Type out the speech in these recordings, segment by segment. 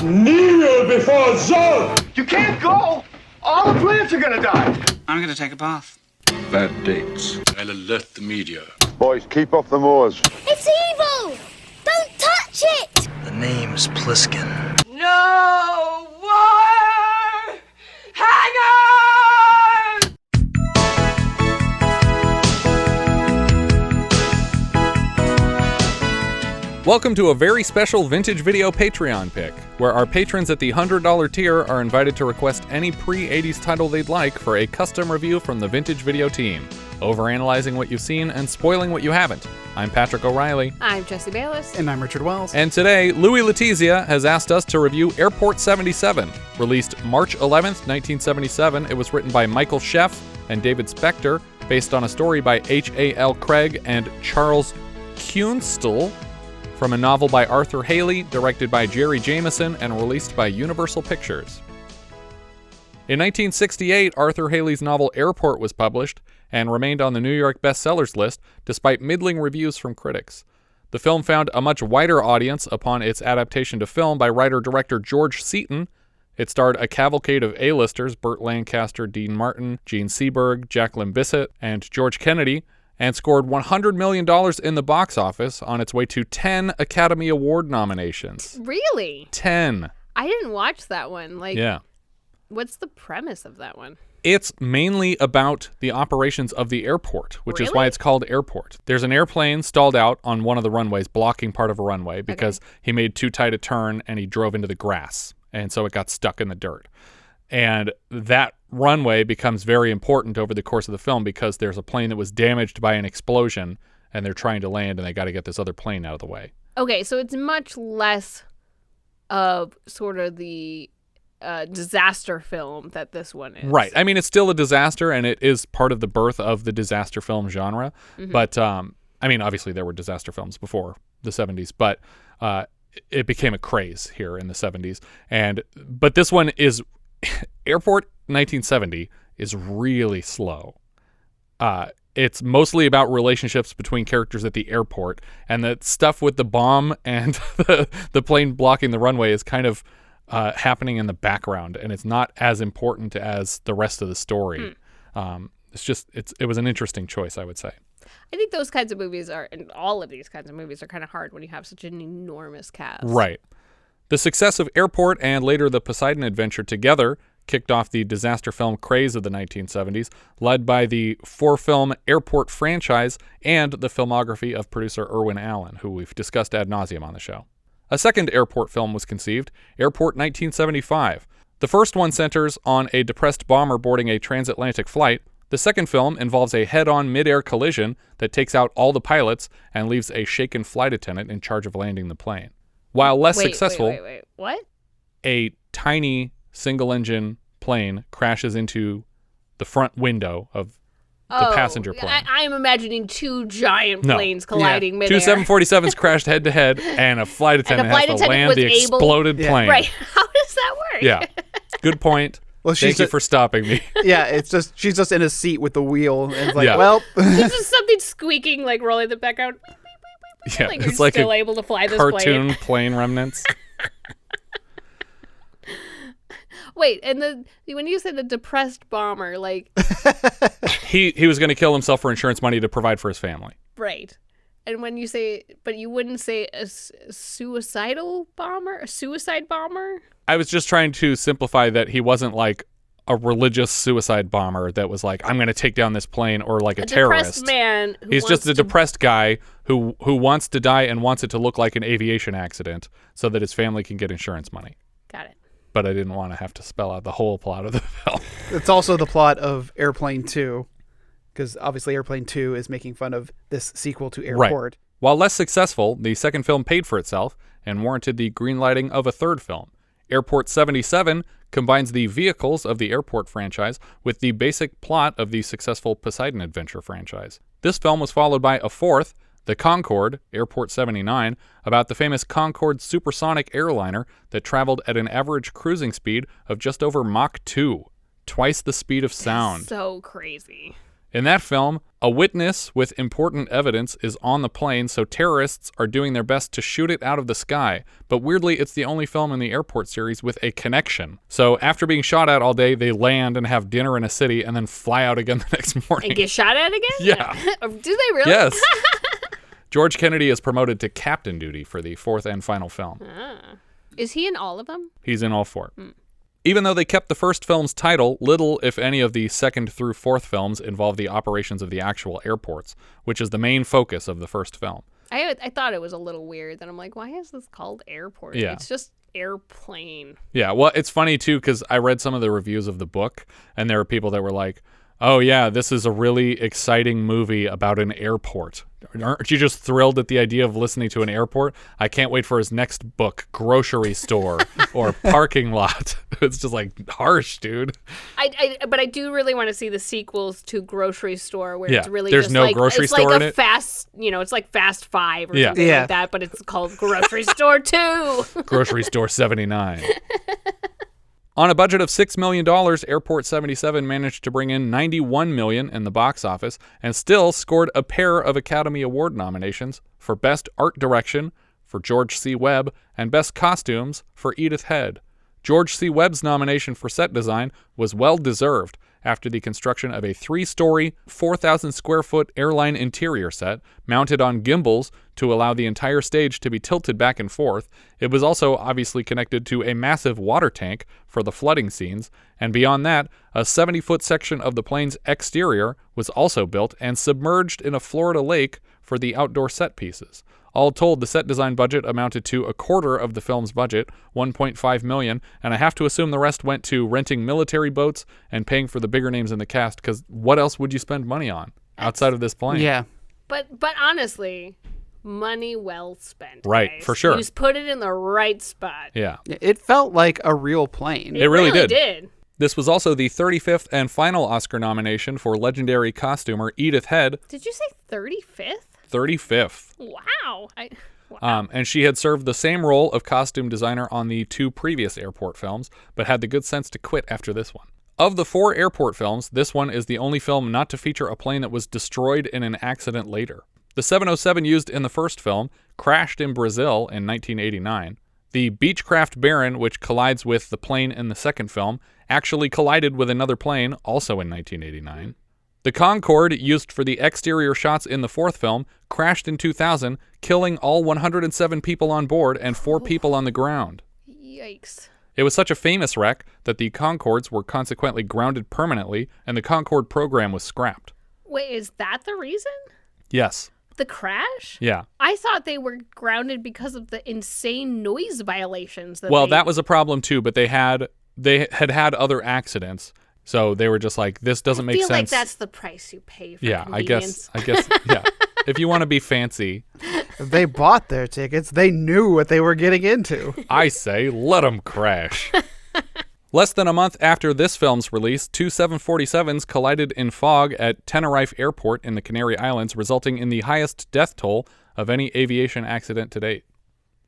Kneel before Zod! You can't go! All the plants are gonna die! I'm gonna take a bath. Bad dates. I'll alert the media. Boys, keep off the moors. It's evil! Don't touch it! The name's Pliskin. No wire hanger! Welcome to a very special Vintage Video Patreon pick, where our patrons at the $100 tier are invited to request any pre-80s title they'd like for a custom review from the Vintage Video team, overanalyzing what you've seen and spoiling what you haven't. I'm Patrick O'Reilly. I'm Jesse Bayless. And I'm Richard Wells. And today, Louis Letizia has asked us to review Airport 77. Released March 11th, 1977, it was written by Michael Scheff and David Spector, based on a story by H.A.L. Craig and Charles Kuenstle, from a novel by Arthur Hailey, directed by Jerry Jameson, and released by Universal Pictures. In 1968, Arthur Hailey's novel Airport was published and remained on the New York bestsellers list despite middling reviews from critics. The film found a much wider audience upon its adaptation to film by writer-director George Seaton. It starred a cavalcade of A-listers, Burt Lancaster, Dean Martin, Gene Seberg, Jacqueline Bisset, and George Kennedy, and scored $100 million in the box office on its way to 10 Academy Award nominations. Really? 10. I didn't watch that one. Yeah. What's the premise of that one? It's mainly about the operations of the airport, which is why it's called Airport. There's an airplane stalled out on one of the runways, blocking part of a runway, because he made too tight a turn and he drove into the grass, and so it got stuck in the dirt. And that runway becomes very important over the course of the film because there's a plane that was damaged by an explosion and they're trying to land and they got to get this other plane out of the way. Okay, so it's much less of sort of the disaster film that this one is. Right. I mean, it's still a disaster and it is part of the birth of the disaster film genre. Mm-hmm. But, I mean, obviously there were disaster films before the 70s, but it became a craze here in the 70s. But this one is... Airport 1970 is really slow. It's mostly about relationships between characters at the airport, and the stuff with the bomb and the plane blocking the runway is kind of happening in the background, and it's not as important as the rest of the story. It was an interesting choice, I would say. I think those kinds of movies and all of these kinds of movies are kind of hard when you have such an enormous cast. Right. The success of Airport and later the Poseidon Adventure together kicked off the disaster film craze of the 1970s, led by the four-film Airport franchise and the filmography of producer Irwin Allen, who we've discussed ad nauseum on the show. A second Airport film was conceived, Airport 1975. The first one centers on a depressed bomber boarding a transatlantic flight. The second film involves a head-on mid-air collision that takes out all the pilots and leaves a shaken flight attendant in charge of landing the plane. While less successful, wait. What? A tiny single-engine plane crashes into the front window of the passenger plane. I'm imagining two giant planes colliding midair. Two 747s crashed head-to-head, and a flight attendant has to land the exploded plane. Right. How does that work? Yeah. Good point. Well, Thank you for stopping me. Yeah, it's just she's just in a seat with the wheel. And it's like, well... This is something squeaking, like rolling the background. Yeah, like it's you're like still a able to fly this cartoon plane remnants. Wait, and when you said the depressed bomber, like he was going to kill himself for insurance money to provide for his family. Right. And when you say, but you wouldn't say a suicidal bomber, a suicide bomber? I was just trying to simplify that he wasn't like a religious suicide bomber that was like, I'm going to take down this plane, or like a terrorist. Depressed man. He's just a depressed guy who wants to die and wants it to look like an aviation accident so that his family can get insurance money. Got it. But I didn't want to have to spell out the whole plot of the film. It's also the plot of Airplane 2, because obviously Airplane 2 is making fun of this sequel to Airport. Right. While less successful, the second film paid for itself and warranted the greenlighting of a third film. Airport 77 combines the vehicles of the Airport franchise with the basic plot of the successful Poseidon Adventure franchise. This film was followed by a fourth, The Concorde, Airport 79, about the famous Concorde supersonic airliner that traveled at an average cruising speed of just over Mach 2, twice the speed of sound. So crazy. In that film, A witness with important evidence is on the plane, so terrorists are doing their best to shoot it out of the sky. But weirdly, it's the only film in the airport series with a connection. So after being shot at all day, they land and have dinner in a city and then fly out again the next morning. And get shot at again? Yeah. Do they really? Yes. George Kennedy is promoted to captain duty for the fourth and final film. Is he in all of them? He's in all four. Even though they kept the first film's title, little, if any, of the second through fourth films involve the operations of the actual airports, which is the main focus of the first film. I thought it was a little weird. Then I'm like, why is this called airport? Yeah. It's just airplane. Yeah, well, it's funny, too, because I read some of the reviews of the book, and there were people that were like, oh, yeah, this is a really exciting movie about an airport. Aren't you just thrilled at the idea of listening to an airport? I can't wait for his next book, Grocery Store or Parking Lot. It's just like harsh, dude. But I do really want to see the sequels to Grocery Store where it's really there's just no like, grocery it's store like in a it. fast, it's like Fast 5 or something Yeah. like that, but it's called Grocery Store 2. Grocery Store 79. On a budget of $6 million, Airport 77 managed to bring in $91 million in the box office and still scored a pair of Academy Award nominations for Best Art Direction for George C. Webb and Best Costumes for Edith Head. George C. Webb's nomination for set design was well-deserved after the construction of a 3-story, 4,000-square-foot airline interior set mounted on gimbals to allow the entire stage to be tilted back and forth. It was also obviously connected to a massive water tank for the flooding scenes, and beyond that, a 70-foot section of the plane's exterior was also built and submerged in a Florida lake for the outdoor set pieces. All told, the set design budget amounted to a quarter of the film's budget, $1.5 million, and I have to assume the rest went to renting military boats and paying for the bigger names in the cast, because what else would you spend money on outside of this plane? Yeah. But honestly, money well spent. Right, guys. for sure. You just put it in the right spot. Yeah. It felt like a real plane. It really did. did. This was also the 35th and final Oscar nomination for legendary costumer Edith Head. Did you say 35th? 35th. Wow. And she had served the same role of costume designer on the 2 previous airport films, but had the good sense to quit after this one. Of the 4 airport films, this one is the only film not to feature a plane that was destroyed in an accident later. The 707 used in the first film crashed in Brazil in 1989. The Beechcraft Baron, which collides with the plane in the second film, actually collided with another plane, also in 1989. The Concorde, used for the exterior shots in the fourth film, crashed in 2000, killing all 107 people on board and 4 people on the ground. Yikes. It was such a famous wreck that the Concordes were consequently grounded permanently, and the Concorde program was scrapped. Wait, is that the reason? Yes. The crash? Yeah. I thought they were grounded because of the insane noise violations. Well, that was a problem too, but they had other accidents. So they were just like, this doesn't make sense. I feel like that's the price you pay for convenience. I guess, yeah. If you want to be fancy. If they bought their tickets, they knew what they were getting into. I say, let them crash. Less than a month after this film's release, 2 747s collided in fog at Tenerife Airport in the Canary Islands, resulting in the highest death toll of any aviation accident to date.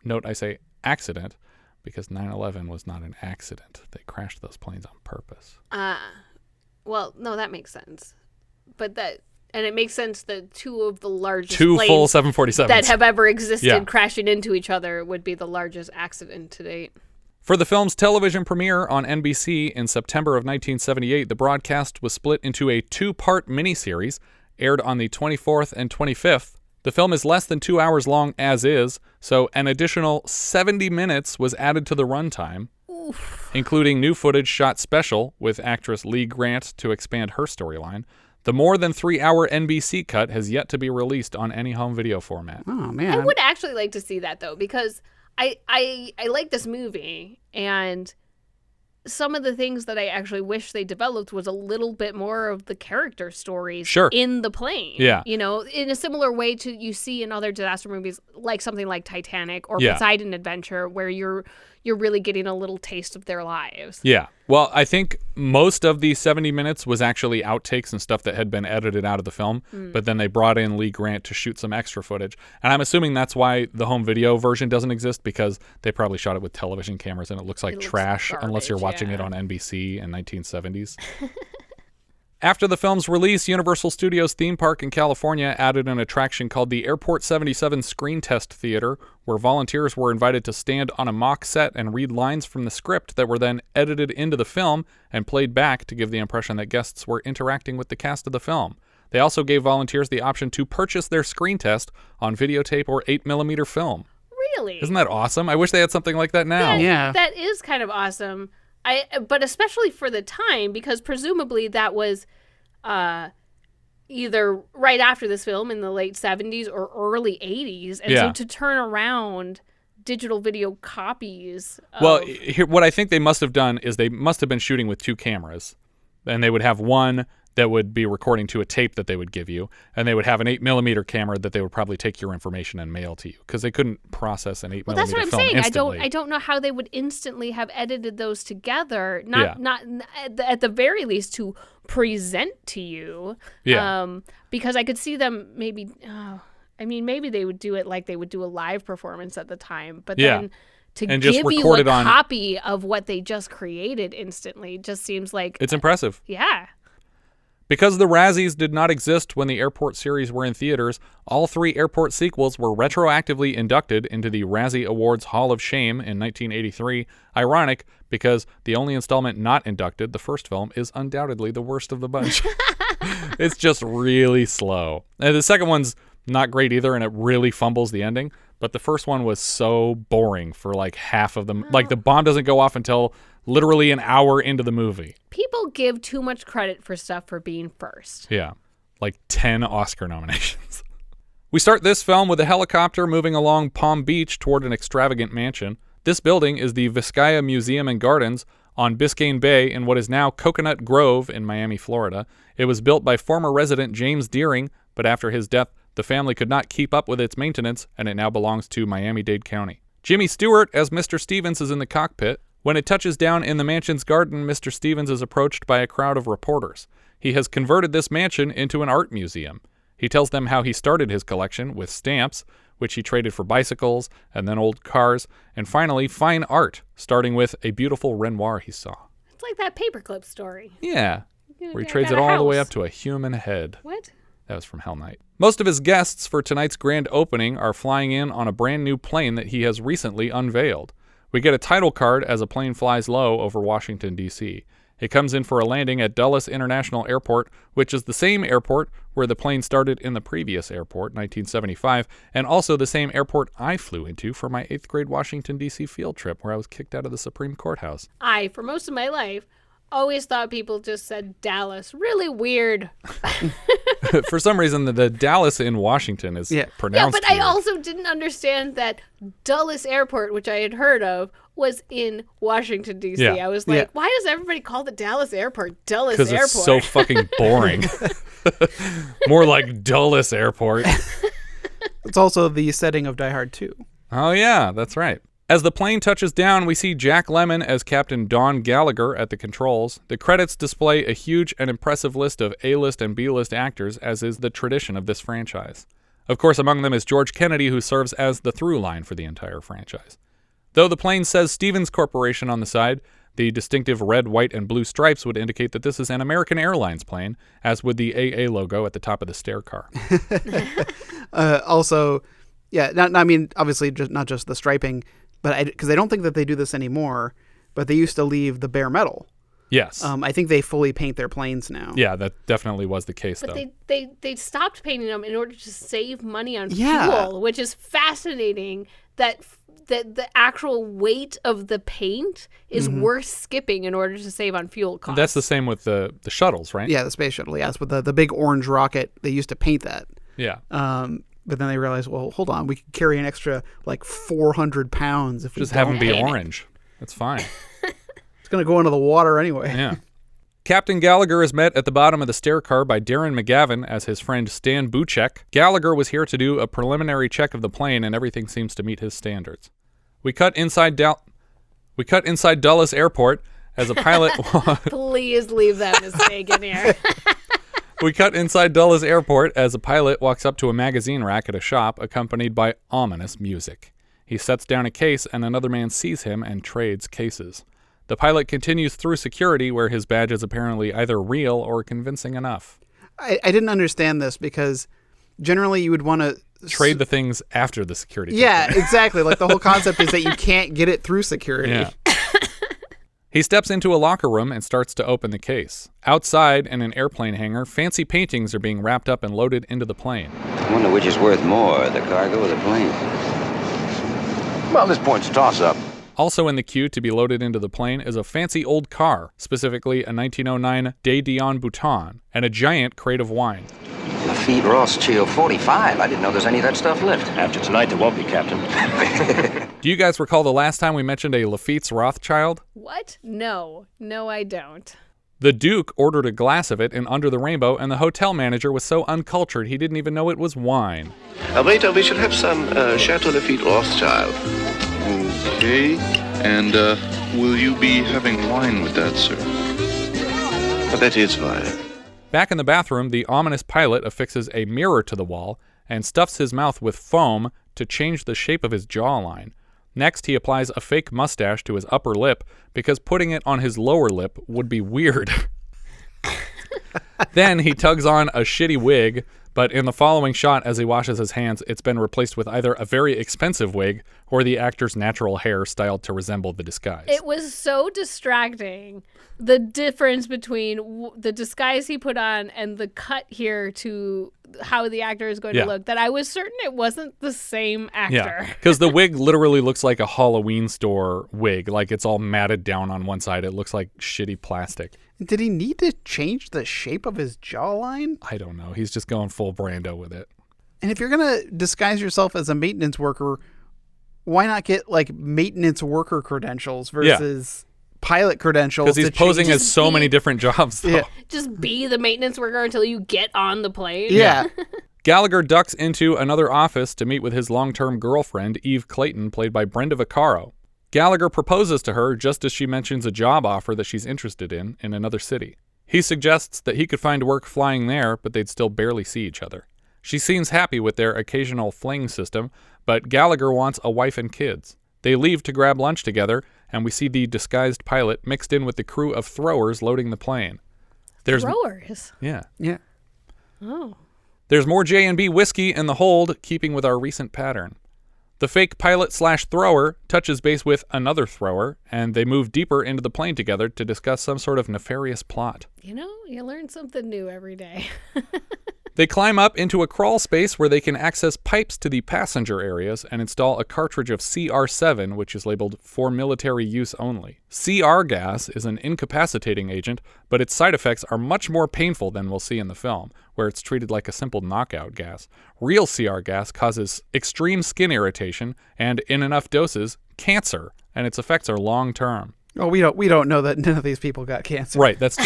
Note I say accident, because 9/11 was not an accident. They crashed those planes on purpose. Well, no, that makes sense. And it makes sense that 2 of the largest full planes 747s that have ever existed Yeah. crashing into each other would be the largest accident to date. For the film's television premiere on NBC in September of 1978, the broadcast was split into a 2-part miniseries, aired on the 24th and 25th. The film is less than 2 hours long as is, so an additional 70 minutes was added to the runtime, including new footage shot special with actress Lee Grant to expand her storyline. The more than 3-hour NBC cut has yet to be released on any home video format. Oh, man. I would actually like to see that, though, because I like this movie, and some of the things that I actually wish they developed was a little bit more of the character stories in the plane. Yeah. You know, in a similar way to you see in other disaster movies, like something like Titanic or Yeah. Poseidon Adventure, where you're really getting a little taste of their lives. Yeah. Well, I think most of the 70 minutes was actually outtakes and stuff that had been edited out of the film, but then they brought in Lee Grant to shoot some extra footage. And I'm assuming that's why the home video version doesn't exist, because they probably shot it with television cameras and it looks like trash unless you're watching it on NBC in 1970s. After the film's release, Universal Studios theme park in California added an attraction called the Airport 77 Screen Test Theater, where volunteers were invited to stand on a mock set and read lines from the script that were then edited into the film and played back to give the impression that guests were interacting with the cast of the film. They also gave volunteers the option to purchase their screen test on videotape or 8mm film. Really? Isn't that awesome? I wish they had something like that now. Yeah. That is kind of awesome. But especially for the time, because presumably that was either right after this film in the late 70s or early 80s. And so to turn around digital video copies. Well, what I think they must have done is they must have been shooting with 2 cameras. And they would have one that would be recording to a tape that they would give you, and they would have an 8mm camera that they would probably take your information and mail to you, because they couldn't process an 8mm film Well, that's what I'm saying. instantly. I don't know how they would instantly have edited those together. Not at the very least to present to you. Yeah. Because I could see them maybe. Maybe they would do it like they would do a live performance at the time, but then. And give you a copy of what they just created instantly just seems like... It's impressive. Yeah. Because the Razzies did not exist when the Airport series were in theaters, all 3 Airport sequels were retroactively inducted into the Razzie Awards Hall of Shame in 1983. Ironic, because the only installment not inducted, the first film, is undoubtedly the worst of the bunch. It's just really slow. And the second one's not great either, and it really fumbles the ending. But the first one was so boring for like half of them. Like the bomb doesn't go off until literally an hour into the movie. People give too much credit for stuff for being first. Yeah, like 10 Oscar nominations. We start this film with a helicopter moving along Palm Beach toward an extravagant mansion. This building is the Vizcaya Museum and Gardens on Biscayne Bay in what is now Coconut Grove in Miami, Florida. It was built by former resident James Deering, but after his death, the family could not keep up with its maintenance, and it now belongs to Miami-Dade County. Jimmy Stewart as Mr. Stevens is in the cockpit. When it touches down in the mansion's garden, Mr. Stevens is approached by a crowd of reporters. He has converted this mansion into an art museum. He tells them how he started his collection with stamps, which he traded for bicycles, and then old cars, and finally fine art, starting with a beautiful Renoir he saw. It's like that paperclip story. Yeah, where he trades it all the way up to a human head. What? That was from Hell Night. Most of his guests for tonight's grand opening are flying in on a brand new plane that he has recently unveiled. We get a title card as a plane flies low over Washington, D.C. It comes in for a landing at Dulles International Airport, which is the same airport where the plane started in the previous airport, 1975, and also the same airport I flew into for my 8th grade Washington, D.C. field trip where I was kicked out of the Supreme Courthouse. For most of my life, always thought people just said Dallas. Really weird. For some reason, the Dallas in Washington is pronounced but weird. I also didn't understand that Dulles Airport, which I had heard of, was in Washington, D.C. Yeah. I was like, why does everybody call the Dallas Airport Dulles Airport? Because it's so fucking boring. More like Dulles Airport. It's also the setting of Die Hard 2. Oh, yeah, that's right. As the plane touches down, we see Jack Lemmon as Captain Don Gallagher at the controls. The credits display a huge and impressive list of A-list and B-list actors, as is the tradition of this franchise. Of course, among them is George Kennedy, who serves as the through line for the entire franchise. Though the plane says Stevens Corporation on the side, the distinctive red, white, and blue stripes would indicate that this is an American Airlines plane, as would the AA logo at the top of the stair car. Also, obviously, not just the striping, but because I don't think that they do this anymore, but they used to leave the bare metal. Yes. I think they fully paint their planes now. Yeah, that definitely was the case, but though. they stopped painting them in order to save money on fuel, which is fascinating that the actual weight of the paint is worth skipping in order to save on fuel costs. That's the same with the shuttles, right? Yeah, the space shuttle, yes. With the big orange rocket, they used to paint that. Yeah. But then they realized, well, hold on, we could carry an extra 400 pounds if we just have them be orange. That's fine. It's going to go into the water anyway. Yeah. Captain Gallagher is met at the bottom of the stair car by Darren McGavin as his friend Stan Buchek. Gallagher was here to do a preliminary check of the plane, and everything seems to meet his standards. We cut inside Dulles Airport as a pilot. Please leave that mistake in here. We cut inside Dulles Airport as a pilot walks up to a magazine rack at a shop, accompanied by ominous music. He sets down a case, and another man sees him and trades cases. The pilot continues through security, where his badge is apparently either real or convincing enough. I didn't understand this because generally you would want to trade the things after the security. Yeah, exactly. Like the whole concept is that you can't get it through security. Yeah. He steps into a locker room and starts to open the case. Outside, in an airplane hangar, fancy paintings are being wrapped up and loaded into the plane. I wonder which is worth more, the cargo or the plane. Well, this point's a toss-up. Also in the queue to be loaded into the plane is a fancy old car, specifically a 1909 De Dion Bouton, and a giant crate of wine. Lafitte Rothschild 45. I didn't know there's any of that stuff left. After tonight, there won't be, Captain. Do you guys recall the last time we mentioned a Lafitte's Rothschild? What? No, I don't. The Duke ordered a glass of it in Under the Rainbow, and the hotel manager was so uncultured he didn't even know it was wine. Waiter, we shall have some Chateau Lafitte Rothschild. Okay. And, will you be having wine with that, sir? That is fine. Back in the bathroom, the ominous pilot affixes a mirror to the wall and stuffs his mouth with foam to change the shape of his jawline. Next, he applies a fake mustache to his upper lip because putting it on his lower lip would be weird. Then he tugs on a shitty wig, but in the following shot as he washes his hands, it's been replaced with either a very expensive wig or the actor's natural hair styled to resemble the disguise. It was so distracting, the difference between the disguise he put on and the cut here to how the actor is going to look, that I was certain it wasn't the same actor. Yeah, because the wig literally looks like a Halloween store wig. Like, it's all matted down on one side. It looks like shitty plastic. Did he need to change the shape of his jawline? I don't know. He's just going full Brando with it. And if you're going to disguise yourself as a maintenance worker, why not get, like, maintenance worker credentials versus pilot credentials? Because he's posing as so many different jobs, though. Yeah. Just be the maintenance worker until you get on the plane. Yeah. Gallagher ducks into another office to meet with his long-term girlfriend, Eve Clayton, played by Brenda Vaccaro. Gallagher proposes to her just as she mentions a job offer that she's interested in another city. He suggests that he could find work flying there, but they'd still barely see each other. She seems happy with their occasional fling system, but Gallagher wants a wife and kids. They leave to grab lunch together, and we see the disguised pilot mixed in with the crew of throwers loading the plane. Throwers? Yeah. Yeah. Oh. There's more J&B whiskey in the hold, keeping with our recent pattern. The fake pilot/thrower touches base with another thrower, and they move deeper into the plane together to discuss some sort of nefarious plot. You know, you learn something new every day. They climb up into a crawl space where they can access pipes to the passenger areas and install a cartridge of CR7, which is labeled for military use only. CR gas is an incapacitating agent, but its side effects are much more painful than we'll see in the film, where it's treated like a simple knockout gas. Real CR gas causes extreme skin irritation and, in enough doses, cancer, and its effects are long-term. Oh, we don't know that none of these people got cancer. Right, that's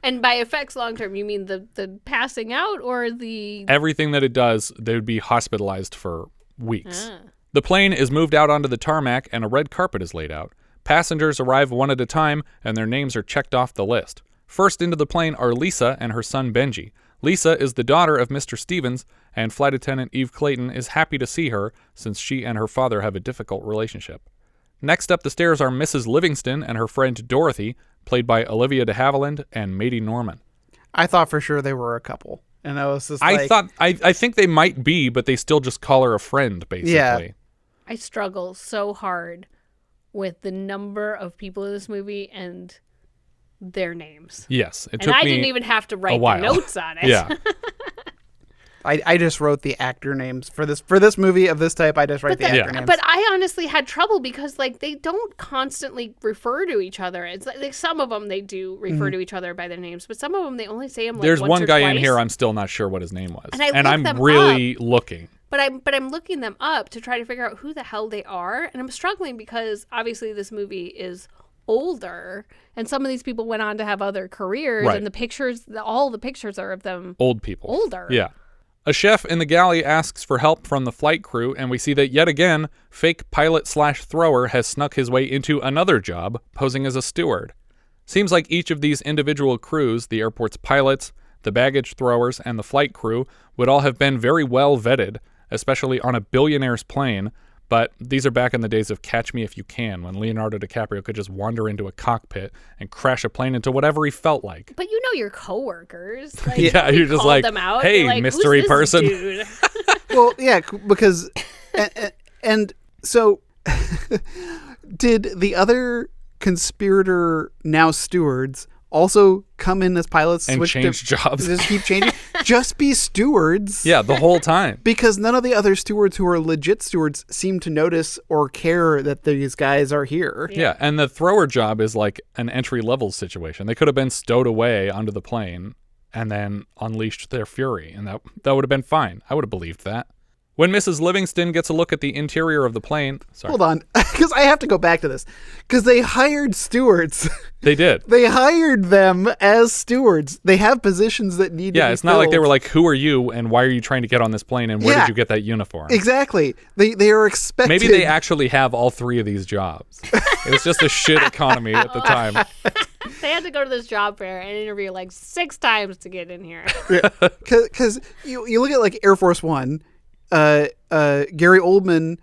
And by effects long-term, you mean the passing out or the... Everything that it does, they would be hospitalized for weeks. The plane is moved out onto the tarmac and a red carpet is laid out. Passengers arrive one at a time and their names are checked off the list. First into the plane are Lisa and her son Benji. Lisa is the daughter of Mr. Stevens, and Flight Attendant Eve Clayton is happy to see her since she and her father have a difficult relationship. Next up the stairs are Mrs. Livingston and her friend Dorothy, played by Olivia de Havilland and Maidie Norman. I thought for sure they were a couple. And I was just I think they might be, but they still just call her a friend, basically. Yeah. I struggle so hard with the number of people in this movie and their names. Yes. It took me didn't even have to write the notes on it. Yeah. I just wrote the actor names for this movie of this type. I just write the actor names. But I honestly had trouble because like they don't constantly refer to each other. It's like some of them they do refer to each other by their names, but some of them they only say them like There's once one or guy twice. in here I'm still not sure what his name was, and I'm them really up, looking. But I'm looking them up to try to figure out who the hell they are, and I'm struggling because obviously this movie is older, and some of these people went on to have other careers, Right. and the pictures, all the pictures are of them Old people. older. Yeah. A chef in the galley asks for help from the flight crew, and we see that yet again, fake pilot/thrower has snuck his way into another job, posing as a steward. Seems like each of these individual crews, the airport's pilots, the baggage throwers, and the flight crew, would all have been very well vetted, especially on a billionaire's plane, But these are back in the days of Catch Me If You Can, when Leonardo DiCaprio could just wander into a cockpit and crash a plane into whatever he felt like. But you know your coworkers. Like, yeah, you're just like, them out, hey, like, mystery person. Dude? Well, yeah, because, and so, did the other conspirator, now stewards, also come in as pilots and change jobs? Just keep changing? Just be stewards? Yeah, the whole time. Because none of the other stewards who are legit stewards seem to notice or care that these guys are here. Yeah, and the thrower job is like an entry-level situation. They could have been stowed away onto the plane and then unleashed their fury, and that would have been fine. I would have believed that. When Mrs. Livingston gets a look at the interior of the plane... Sorry. Hold on, because I have to go back to this. Because they hired stewards. They did. They hired them as stewards. They have positions that need to be Yeah, it's not like they were like, who are you and why are you trying to get on this plane and where did you get that uniform? Exactly. They are expected... Maybe they actually have all three of these jobs. It was just a shit economy at the time. They had to go to this job fair and interview like 6 times to get in here. Because you look at like Air Force One... Gary Oldman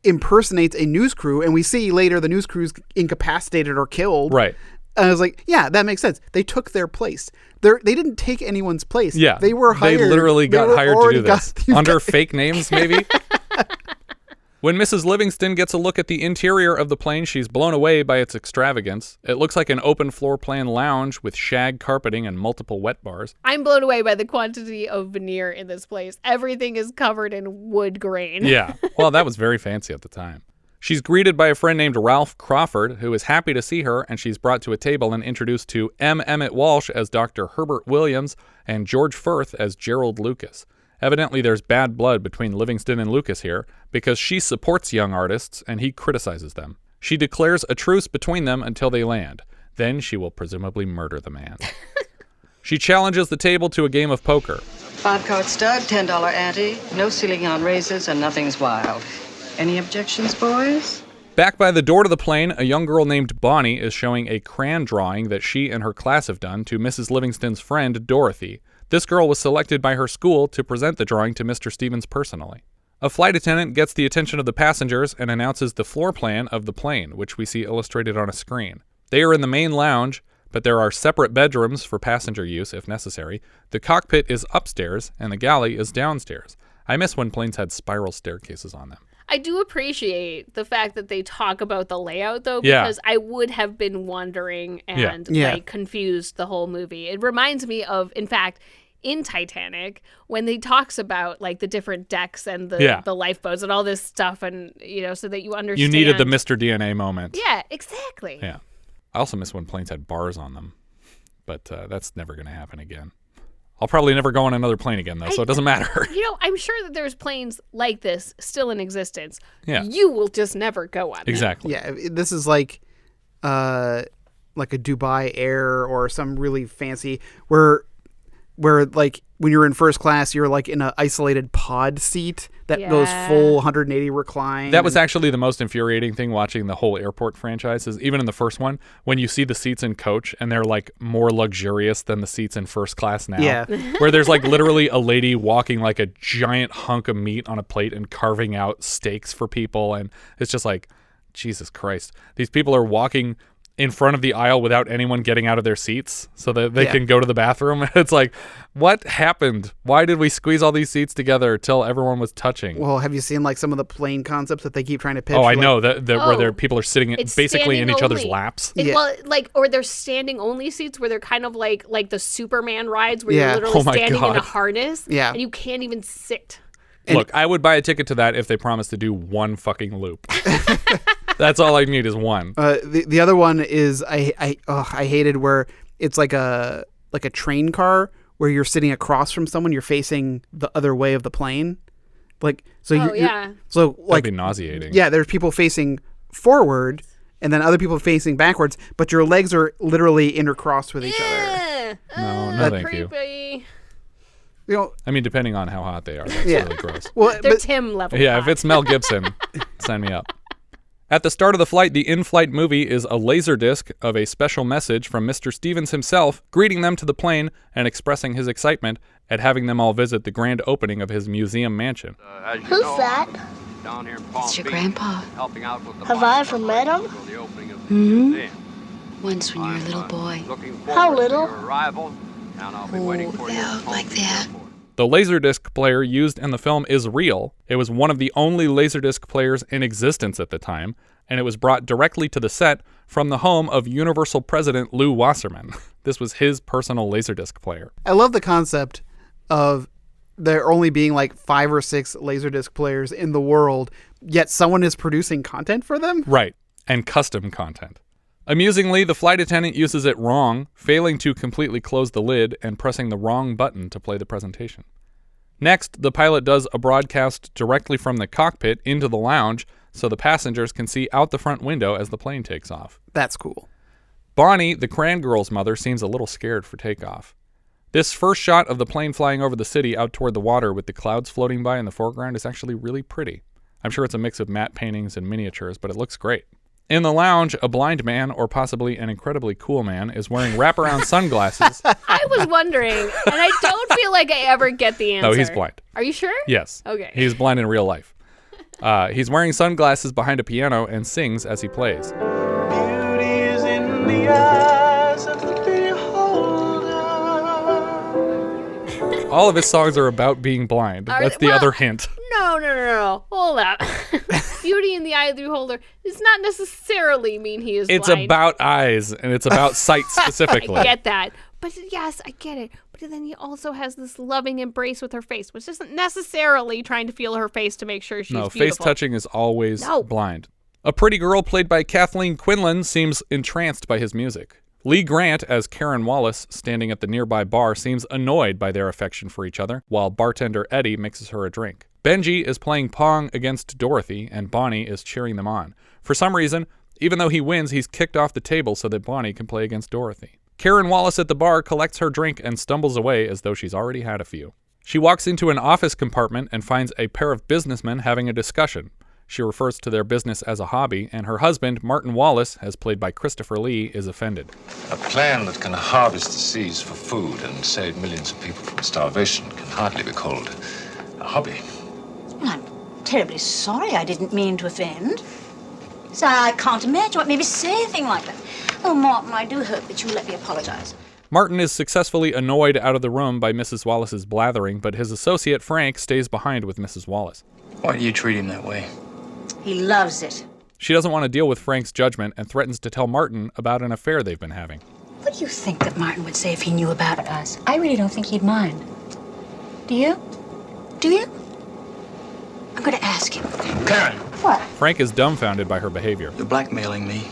impersonates a news crew, and we see later the news crew's incapacitated or killed. Right. And I was like, yeah, that makes sense. They took their place. They didn't take anyone's place. Yeah. They were hired. They literally got hired to do this. Under fake names, maybe? When Mrs. Livingston gets a look at the interior of the plane, she's blown away by its extravagance. It looks like an open floor plan lounge with shag carpeting and multiple wet bars. I'm blown away by the quantity of veneer in this place. Everything is covered in wood grain. Yeah. Well, that was very fancy at the time. She's greeted by a friend named Ralph Crawford, who is happy to see her, and she's brought to a table and introduced to M. Emmett Walsh as Dr. Herbert Williams and George Firth as Gerald Lucas. Evidently, there's bad blood between Livingston and Lucas here because she supports young artists and he criticizes them. She declares a truce between them until they land. Then she will presumably murder the man. She challenges the table to a game of poker. 5-card stud, $10 ante, no ceiling on raises, and nothing's wild. Any objections, boys? Back by the door to the plane, a young girl named Bonnie is showing a crayon drawing that she and her class have done to Mrs. Livingston's friend, Dorothy. This girl was selected by her school to present the drawing to Mr. Stevens personally. A flight attendant gets the attention of the passengers and announces the floor plan of the plane, which we see illustrated on a screen. They are in the main lounge, but there are separate bedrooms for passenger use if necessary. The cockpit is upstairs, and the galley is downstairs. I miss when planes had spiral staircases on them. I do appreciate the fact that they talk about the layout, though, because I would have been wondering and like confused the whole movie. It reminds me of, in fact, in Titanic, when he talks about like the different decks and the lifeboats and all this stuff, and so that you understand. You needed the Mr. DNA moment. Yeah, exactly. Yeah. I also miss when planes had bars on them, but that's never going to happen again. I'll probably never go on another plane again, though, so it doesn't matter. I'm sure that there's planes like this still in existence. Yeah. You will just never go on Exactly. Yeah, this is like a Dubai Air or some really fancy where like when you're in first class, you're like in an isolated pod seat that goes full 180 recline. That was actually the most infuriating thing watching the whole airport franchise is even in the first one, when you see the seats in coach and they're like more luxurious than the seats in first class now. Yeah. Where there's like literally a lady walking like a giant hunk of meat on a plate and carving out steaks for people. And it's just like, Jesus Christ. These people are walking in front of the aisle without anyone getting out of their seats so that they can go to the bathroom. It's like, what happened? Why did we squeeze all these seats together till everyone was touching? Well, have you seen like some of the plane concepts that they keep trying to pitch? Oh, I know where people are sitting basically in each other's only. laps. Well, like, or they're standing only seats where they're kind of like the Superman rides where you're literally standing in a harness and you can't even sit. Look, I would buy a ticket to that if they promised to do one fucking loop. That's all I need is one. The other one is I hated where it's like a train car where you're sitting across from someone, you're facing the other way of the plane, like so. So like that'd be nauseating. Yeah, there's people facing forward and then other people facing backwards, but your legs are literally intercrossed with each other. No, thank creepy. You. I mean, depending on how hot they are, that's really gross. Well, they're Tim level. Yeah, hot. If it's Mel Gibson, sign me up. At the start of the flight, the in-flight movie is a laser disc of a special message from Mr. Stevens himself, greeting them to the plane and expressing his excitement at having them all visit the grand opening of his museum mansion. Who's that? It's your grandpa. Have I ever met him? Mm-hmm. Once when you were a little boy. How little? Oh, yeah, like that. The Laserdisc player used in the film is real. It was one of the only Laserdisc players in existence at the time, and it was brought directly to the set from the home of Universal president Lew Wasserman. This was his personal Laserdisc player. I love the concept of there only being like 5 or 6 Laserdisc players in the world, yet someone is producing content for them? Right, and custom content. Amusingly, the flight attendant uses it wrong, failing to completely close the lid and pressing the wrong button to play the presentation. Next, the pilot does a broadcast directly from the cockpit into the lounge so the passengers can see out the front window as the plane takes off. That's cool. Bonnie, the Cran girl's mother, seems a little scared for takeoff. This first shot of the plane flying over the city out toward the water with the clouds floating by in the foreground is actually really pretty. I'm sure it's a mix of matte paintings and miniatures, but it looks great. In the lounge, a blind man, or possibly an incredibly cool man, is wearing wraparound sunglasses. I was wondering, and I don't feel like I ever get the answer. No, he's blind. Are you sure? Yes. Okay. He's blind in real life. He's wearing sunglasses behind a piano and sings as he plays. Beauty is in the eyes of the beholder. All of his songs are about being blind. That's the other hint. No. Hold up. Beauty in the eye of the beholder does not necessarily mean he is It's blind. about eyes, and it's about sight specifically. I get that. But yes, I get it. But then he also has this loving embrace with her face, which isn't necessarily trying to feel her face to make sure she's beautiful. Face touching is always blind. A pretty girl played by Kathleen Quinlan seems entranced by his music. Lee Grant, as Karen Wallace, standing at the nearby bar, seems annoyed by their affection for each other, while bartender Eddie mixes her a drink. Benji is playing Pong against Dorothy, and Bonnie is cheering them on. For some reason, even though he wins, he's kicked off the table so that Bonnie can play against Dorothy. Karen Wallace at the bar collects her drink and stumbles away as though she's already had a few. She walks into an office compartment and finds a pair of businessmen having a discussion. She refers to their business as a hobby, and her husband, Martin Wallace, as played by Christopher Lee, is offended. A plan that can harvest the seas for food and save millions of people from starvation can hardly be called a hobby. Well, I'm terribly sorry. I didn't mean to offend. So I can't imagine what made me say a thing like that. Oh, Martin, I do hope that you'll let me apologize. Martin is successfully annoyed out of the room by Mrs. Wallace's blathering, but his associate Frank stays behind with Mrs. Wallace. Why do you treat him that way? He loves it. She doesn't want to deal with Frank's judgment and threatens to tell Martin about an affair they've been having. What do you think that Martin would say if he knew about us? I really don't think he'd mind. Do you? Do you? I'm going to ask him. Karen! What? Frank is dumbfounded by her behavior. You're blackmailing me.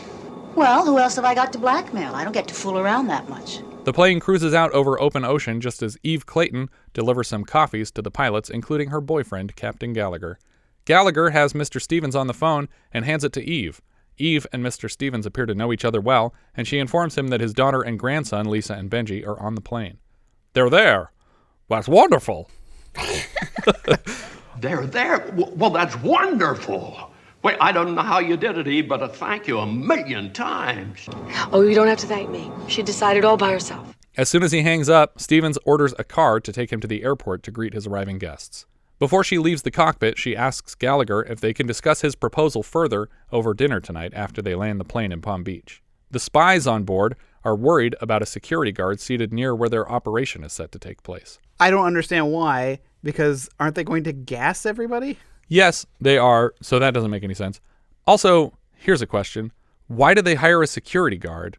Well, who else have I got to blackmail? I don't get to fool around that much. The plane cruises out over open ocean just as Eve Clayton delivers some coffees to the pilots, including her boyfriend, Captain Gallagher. Gallagher has Mr. Stevens on the phone and hands it to Eve. Eve and Mr. Stevens appear to know each other well, and she informs him that his daughter and grandson, Lisa and Benji, are on the plane. They're there. That's wonderful. They're there? Well, that's wonderful. Wait, I don't know how you did it, Eve, but thank you a million times. Oh, you don't have to thank me. She decided all by herself. As soon as he hangs up, Stevens orders a car to take him to the airport to greet his arriving guests. Before she leaves the cockpit, she asks Gallagher if they can discuss his proposal further over dinner tonight after they land the plane in Palm Beach. The spies on board are worried about a security guard seated near where their operation is set to take place. I don't understand why, because aren't they going to gas everybody? Yes, they are, so that doesn't make any sense. Also, here's a question. Why did they hire a security guard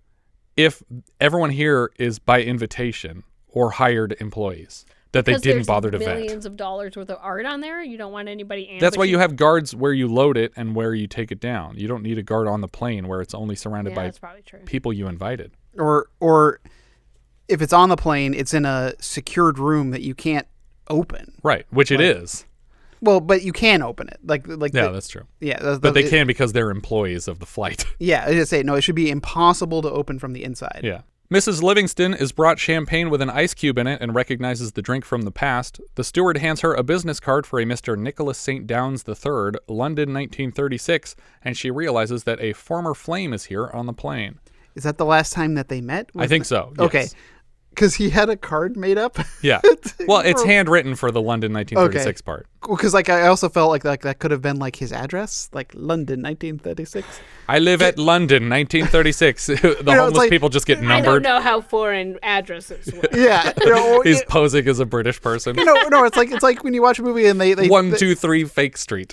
if everyone here is by invitation or hired employees that they didn't bother to vet? Millions of dollars worth of art on there. You don't want anybody ambushing. That's why you have guards where you load it and where you take it down. You don't need a guard on the plane where it's only surrounded by people you invited. Or if it's on the plane, it's in a secured room that you can't open. Right, which it is. Well, but you can open it. Yeah, that's true. Yeah, but they can because they're employees of the flight. Yeah, I was gonna say no. It should be impossible to open from the inside. Yeah. Mrs. Livingston is brought champagne with an ice cube in it and recognizes the drink from the past. The steward hands her a business card for a Mr. Nicholas St. Downs III, London, 1936, and she realizes that a former flame is here on the plane. Is that the last time that they met? I think so. Okay. Yes. Because he had a card made up? Yeah. Well, it's handwritten for the London 1936 part. Because I also felt like that could have been like his address, like London 1936. I live at London 1936. The homeless people just get numbered. I don't know how foreign addresses work. Yeah. He's posing as a British person. No, it's like when you watch a movie and they 123 Fake Street.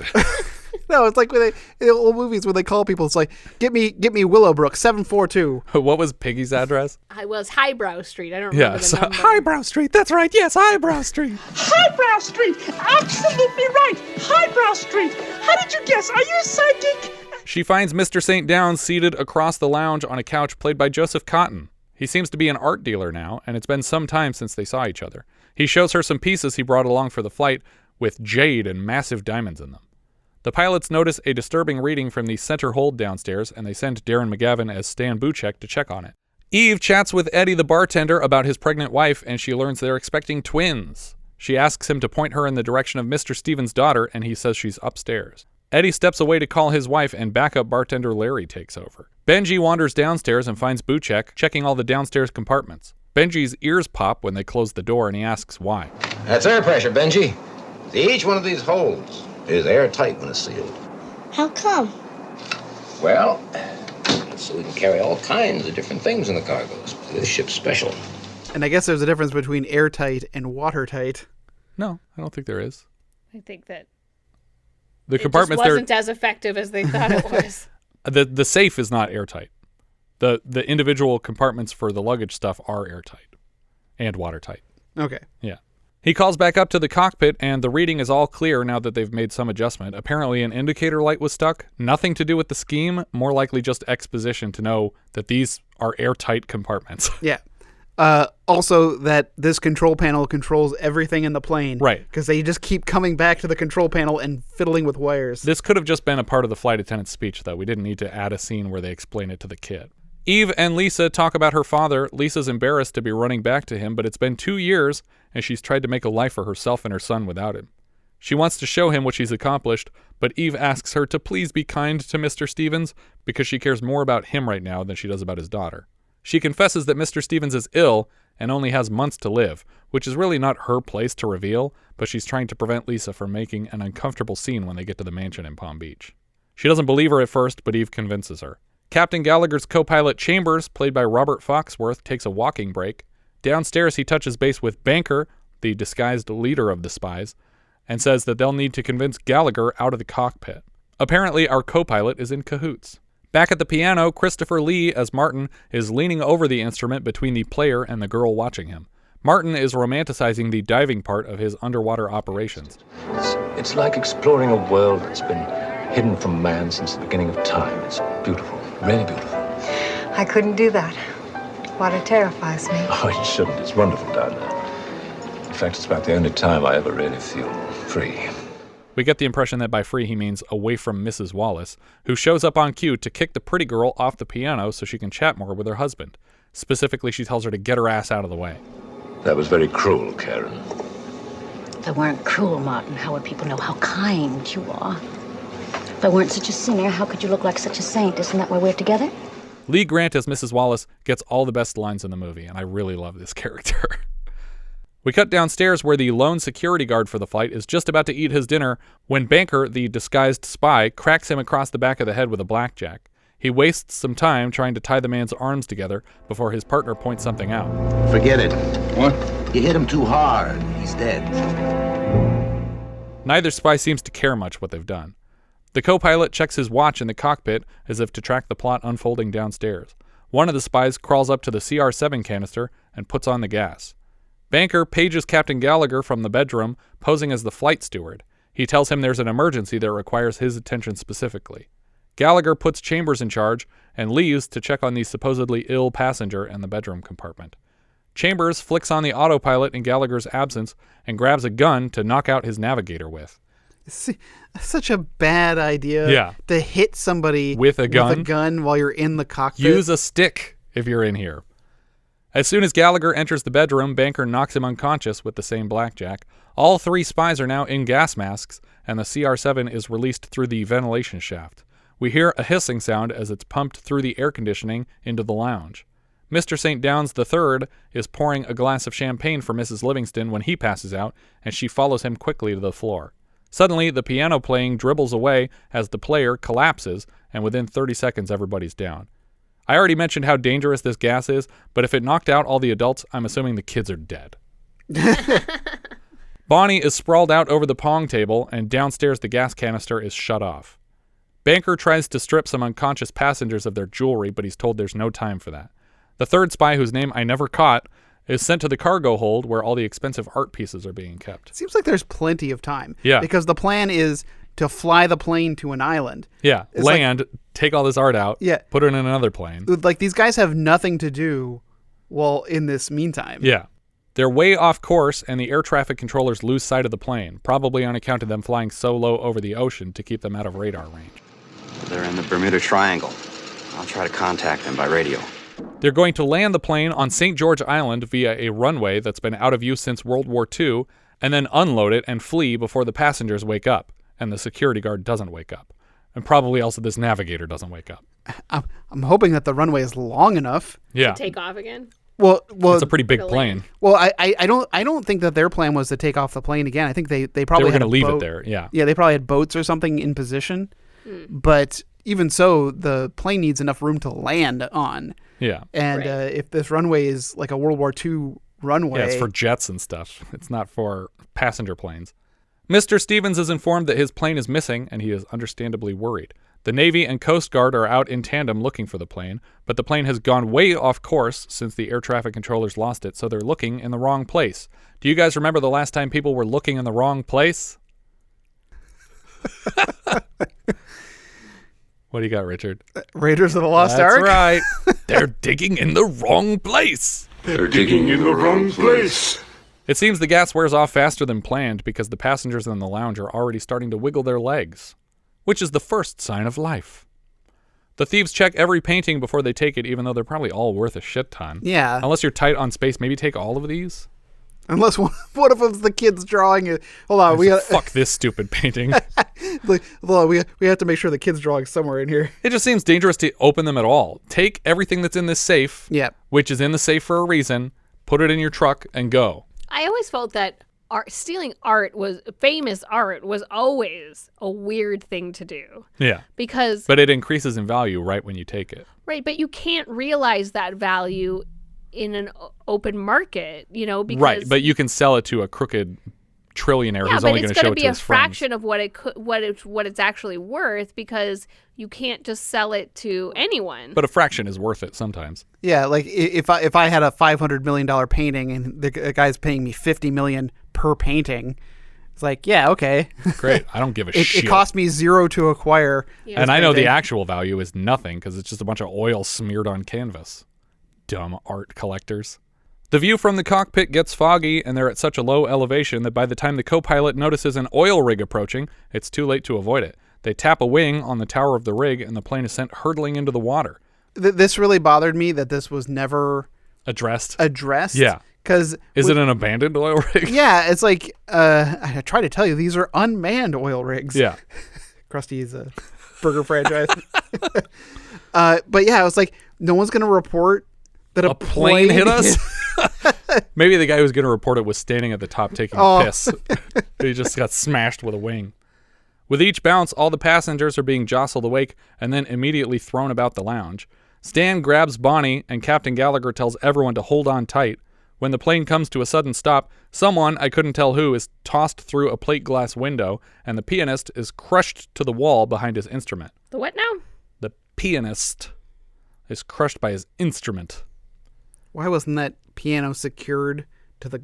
No, it's like when in old movies when they call people, it's like, get me Willowbrook 742. What was Piggy's address? I was Highbrow Street. I don't remember the number. Highbrow Street. That's right. Yes, Highbrow Street. Highbrow Street. Absolutely right. Highbrow Street. How did you guess? Are you psychic? She finds Mr. St. Downs seated across the lounge on a couch played by Joseph Cotten. He seems to be an art dealer now, and it's been some time since they saw each other. He shows her some pieces he brought along for the flight with jade and massive diamonds in them. The pilots notice a disturbing reading from the center hold downstairs, and they send Darren McGavin as Stan Buchek to check on it. Eve chats with Eddie the bartender about his pregnant wife, and she learns they're expecting twins. She asks him to point her in the direction of Mr. Stevens' daughter, and he says she's upstairs. Eddie steps away to call his wife, and backup bartender Larry takes over. Benji wanders downstairs and finds Buchek checking all the downstairs compartments. Benji's ears pop when they close the door, and he asks why. That's air pressure, Benji. Each one of these holes is airtight when it's sealed. How come? Well, so we can carry all kinds of different things in the cargoes. This ship's special. And I guess there's a difference between airtight and watertight. No, I don't think there is. I think that the compartments just wasn't as effective as they thought it was. The safe is not airtight. The individual compartments for the luggage stuff are airtight and watertight. Okay. Yeah. He calls back up to the cockpit, and the reading is all clear now that they've made some adjustment. Apparently, an indicator light was stuck. Nothing to do with the scheme, more likely just exposition to know that these are airtight compartments. Yeah. Also, that this control panel controls everything in the plane. Right. Because they just keep coming back to the control panel and fiddling with wires. This could have just been a part of the flight attendant's speech, though. We didn't need to add a scene where they explain it to the kid. Eve and Lisa talk about her father. Lisa's embarrassed to be running back to him, but it's been 2 years, and she's tried to make a life for herself and her son without him. She wants to show him what she's accomplished, but Eve asks her to please be kind to Mr. Stevens because she cares more about him right now than she does about his daughter. She confesses that Mr. Stevens is ill and only has months to live, which is really not her place to reveal, but she's trying to prevent Lisa from making an uncomfortable scene when they get to the mansion in Palm Beach. She doesn't believe her at first, but Eve convinces her. Captain Gallagher's co-pilot Chambers, played by Robert Foxworth, takes a walking break. Downstairs, he touches base with Banker, the disguised leader of the spies, and says that they'll need to convince Gallagher out of the cockpit. Apparently, our co-pilot is in cahoots. Back at the piano, Christopher Lee, as Martin, is leaning over the instrument between the player and the girl watching him. Martin is romanticizing the diving part of his underwater operations. It's like exploring a world that's been hidden from man since the beginning of time. It's beautiful, really beautiful. I couldn't do that. Water terrifies me. Oh, you shouldn't. It's wonderful down there. In fact, it's about the only time I ever really feel free. We get the impression that by free he means away from Mrs. Wallace, who shows up on cue to kick the pretty girl off the piano so she can chat more with her husband. Specifically, she tells her to get her ass out of the way. That was very cruel, Karen. If I weren't cruel, Martin, how would people know how kind you are? If I weren't such a sinner, how could you look like such a saint? Isn't that why we're together? Lee Grant as Mrs. Wallace gets all the best lines in the movie, and I really love this character. We cut downstairs where the lone security guard for the flight is just about to eat his dinner when Banker, the disguised spy, cracks him across the back of the head with a blackjack. He wastes some time trying to tie the man's arms together before his partner points something out. Forget it. What? You hit him too hard. He's dead. Neither spy seems to care much what they've done. The co-pilot checks his watch in the cockpit as if to track the plot unfolding downstairs. One of the spies crawls up to the CR7 canister and puts on the gas. Banker pages Captain Gallagher from the bedroom, posing as the flight steward. He tells him there's an emergency that requires his attention specifically. Gallagher puts Chambers in charge and leaves to check on the supposedly ill passenger in the bedroom compartment. Chambers flicks on the autopilot in Gallagher's absence and grabs a gun to knock out his navigator with. See, that's such a bad idea to hit somebody with a gun while you're in the cockpit. Use a stick if you're in here. As soon as Gallagher enters the bedroom, Banker knocks him unconscious with the same blackjack. All three spies are now in gas masks, and the CR7 is released through the ventilation shaft. We hear a hissing sound as it's pumped through the air conditioning into the lounge. Mr. St. Downs III is pouring a glass of champagne for Mrs. Livingston when he passes out, and she follows him quickly to the floor. Suddenly, the piano playing dribbles away as the player collapses, and within 30 seconds, everybody's down. I already mentioned how dangerous this gas is, but if it knocked out all the adults, I'm assuming the kids are dead. Bonnie is sprawled out over the pong table, and downstairs the gas canister is shut off. Banker tries to strip some unconscious passengers of their jewelry, but he's told there's no time for that. The third spy, whose name I never caught, is sent to the cargo hold where all the expensive art pieces are being kept. It seems like there's plenty of time. Yeah. Because the plan is to fly the plane to an island. Yeah, it's land, take all this art out, put it in another plane. Like, these guys have nothing to do while in this meantime. Yeah. They're way off course, and the air traffic controllers lose sight of the plane, probably on account of them flying so low over the ocean to keep them out of radar range. They're in the Bermuda Triangle. I'll try to contact them by radio. They're going to land the plane on St. George Island via a runway that's been out of use since World War II, and then unload it and flee before the passengers wake up, and the security guard doesn't wake up. And probably also this navigator doesn't wake up. I'm hoping that the runway is long enough. Yeah. To take off again? Well, it's a pretty big plane. Well, I don't think that their plan was to take off the plane again. I think they probably were had going to leave boat. it there. Yeah. Yeah, they probably had boats or something in position. But even so, the plane needs enough room to land on. Yeah. And if this runway is like a World War II runway, yeah, it's for jets and stuff. It's not for passenger planes. Mr. Stevens is informed that his plane is missing, and he is understandably worried. The Navy and Coast Guard are out in tandem looking for the plane, but the plane has gone way off course since the air traffic controllers lost it, so they're looking in the wrong place. Do you guys remember the last time people were looking in the wrong place? What do you got, Richard? Raiders of the Lost Ark? That's right. They're digging in the wrong place. They're digging in the wrong place. It seems the gas wears off faster than planned because the passengers in the lounge are already starting to wiggle their legs, which is the first sign of life. The thieves check every painting before they take it, even though they're probably all worth a shit ton. Yeah. Unless you're tight on space, maybe take all of these. Unless one of them's the kid's drawing it. Hold on, fuck this stupid painting. we have to make sure the kid's drawing somewhere in here. It just seems dangerous to open them at all. Take everything that's in this safe, which is in the safe for a reason, put it in your truck, and go. I always felt that stealing famous art was always a weird thing to do. Yeah. But it increases in value right when you take it. Right, but you can't realize that value in an open market, because... Right, but you can sell it to a crooked trillionaire who's only going to show it to his friends. Yeah, but it's going to be a fraction of what it's actually worth, because you can't just sell it to anyone. But a fraction is worth it sometimes. Yeah, like if I had a $500 million painting and the guy's paying me $50 million per painting, it's like, yeah, okay. Great. I don't give a shit. It cost me $0 to acquire. Yeah. And I know the actual value is nothing because it's just a bunch of oil smeared on canvas. Dumb art collectors. The view from the cockpit gets foggy, and they're at such a low elevation that by the time the co-pilot notices an oil rig approaching, it's too late to avoid it. They tap a wing on the tower of the rig, and the plane is sent hurtling into the water. This really bothered me that this was never addressed. Yeah. Is it an abandoned oil rig? Yeah, it's like, I try to tell you, these are unmanned oil rigs. Yeah. Krusty's burger franchise. But yeah, it was like, no one's going to report that a plane hit us? Maybe the guy who was going to report it was standing at the top taking a piss. He just got smashed with a wing. With each bounce, all the passengers are being jostled awake and then immediately thrown about the lounge. Stan grabs Bonnie, and Captain Gallagher tells everyone to hold on tight. When the plane comes to a sudden stop, someone, I couldn't tell who, is tossed through a plate glass window, and the pianist is crushed to the wall behind his instrument. The what now? The pianist is crushed by his instrument. Why wasn't that piano secured to the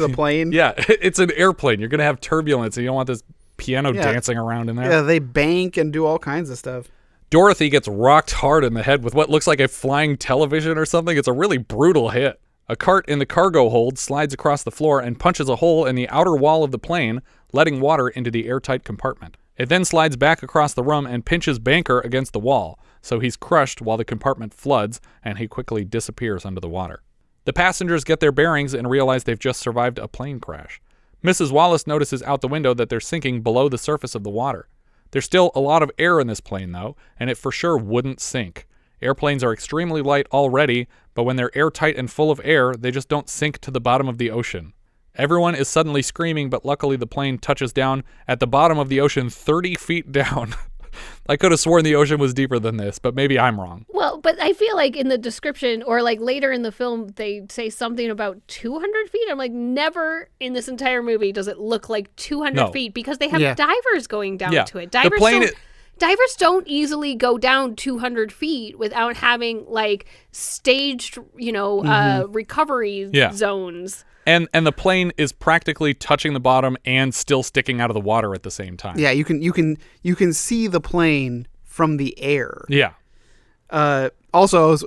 plane? Yeah, it's an airplane. You're going to have turbulence, and you don't want this piano dancing around in there. Yeah, they bank and do all kinds of stuff. Dorothy gets rocked hard in the head with what looks like a flying television or something. It's a really brutal hit. A cart in the cargo hold slides across the floor and punches a hole in the outer wall of the plane, letting water into the airtight compartment. It then slides back across the room and pinches Banker against the wall, so he's crushed while the compartment floods, and he quickly disappears under the water. The passengers get their bearings and realize they've just survived a plane crash. Mrs. Wallace notices out the window that they're sinking below the surface of the water. There's still a lot of air in this plane, though, and it for sure wouldn't sink. Airplanes are extremely light already, but when they're airtight and full of air, they just don't sink to the bottom of the ocean. Everyone is suddenly screaming, but luckily the plane touches down at the bottom of the ocean 30 feet down. I could have sworn the ocean was deeper than this, but maybe I'm wrong. Well, but I feel like in the description or like later in the film, they say something about 200 feet. I'm like, never in this entire movie does it look like 200 feet because they have divers going down to it. Divers don't easily go down 200 feet without having like staged, recovery zones. And the plane is practically touching the bottom and still sticking out of the water at the same time. Yeah, you can see the plane from the air. Yeah. Also, I was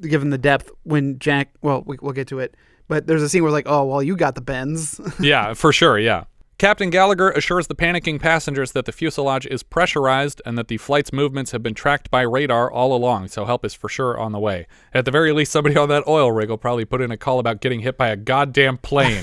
given the depth when Jack. Well, we'll get to it, but there's a scene where it's like, oh, well, you got the bends. Yeah, for sure. Yeah. Captain Gallagher assures the panicking passengers that the fuselage is pressurized and that the flight's movements have been tracked by radar all along, so help is for sure on the way. At the very least, somebody on that oil rig will probably put in a call about getting hit by a goddamn plane.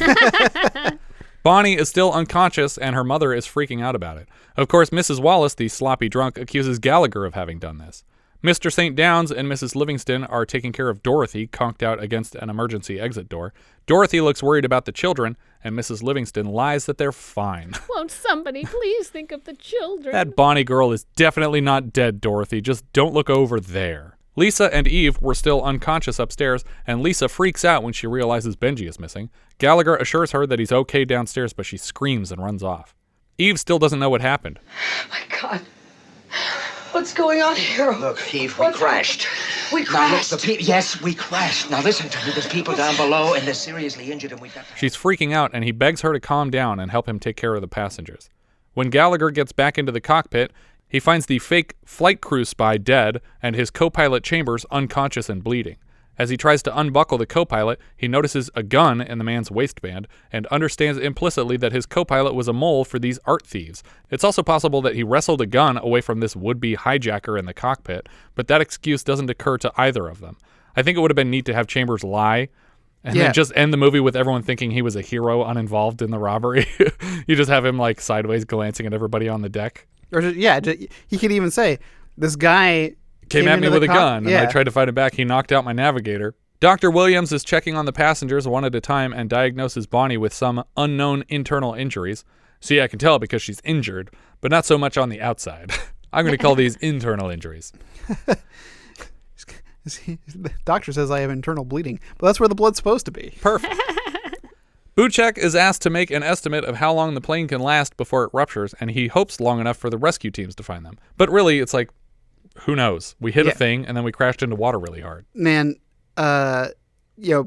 Bonnie is still unconscious, and her mother is freaking out about it. Of course, Mrs. Wallace, the sloppy drunk, accuses Gallagher of having done this. Mr. St. Downs and Mrs. Livingston are taking care of Dorothy, conked out against an emergency exit door. Dorothy looks worried about the children, and Mrs. Livingston lies that they're fine. Won't somebody please think of the children? That Bonnie girl is definitely not dead, Dorothy. Just don't look over there. Lisa and Eve were still unconscious upstairs, and Lisa freaks out when she realizes Benji is missing. Gallagher assures her that he's okay downstairs, but she screams and runs off. Eve still doesn't know what happened. Oh my God. What's going on here? Look, Eve, we crashed. We crashed. Now, look, yes, we crashed. Now, listen to me. There's people down below, and they're seriously injured, and we've got to... She's freaking out, and he begs her to calm down and help him take care of the passengers. When Gallagher gets back into the cockpit, he finds the fake flight crew spy dead and his co-pilot Chambers unconscious and bleeding. As he tries to unbuckle the co-pilot, he notices a gun in the man's waistband and understands implicitly that his co-pilot was a mole for these art thieves. It's also possible that he wrestled a gun away from this would-be hijacker in the cockpit, but that excuse doesn't occur to either of them. I think it would have been neat to have Chambers lie and then just end the movie with everyone thinking he was a hero uninvolved in the robbery. You just have him like sideways glancing at everybody on the deck. Or he could even say, this guy came at me with a gun, and I tried to fight him back. He knocked out my navigator. Dr. Williams is checking on the passengers one at a time and diagnoses Bonnie with some unknown internal injuries. See, I can tell because she's injured, but not so much on the outside. I'm going to call these internal injuries. The doctor says I have internal bleeding, but that's where the blood's supposed to be. Perfect. Buchek is asked to make an estimate of how long the plane can last before it ruptures, and he hopes long enough for the rescue teams to find them. But really, it's like, who knows? We hit a thing, and then we crashed into water really hard. Man,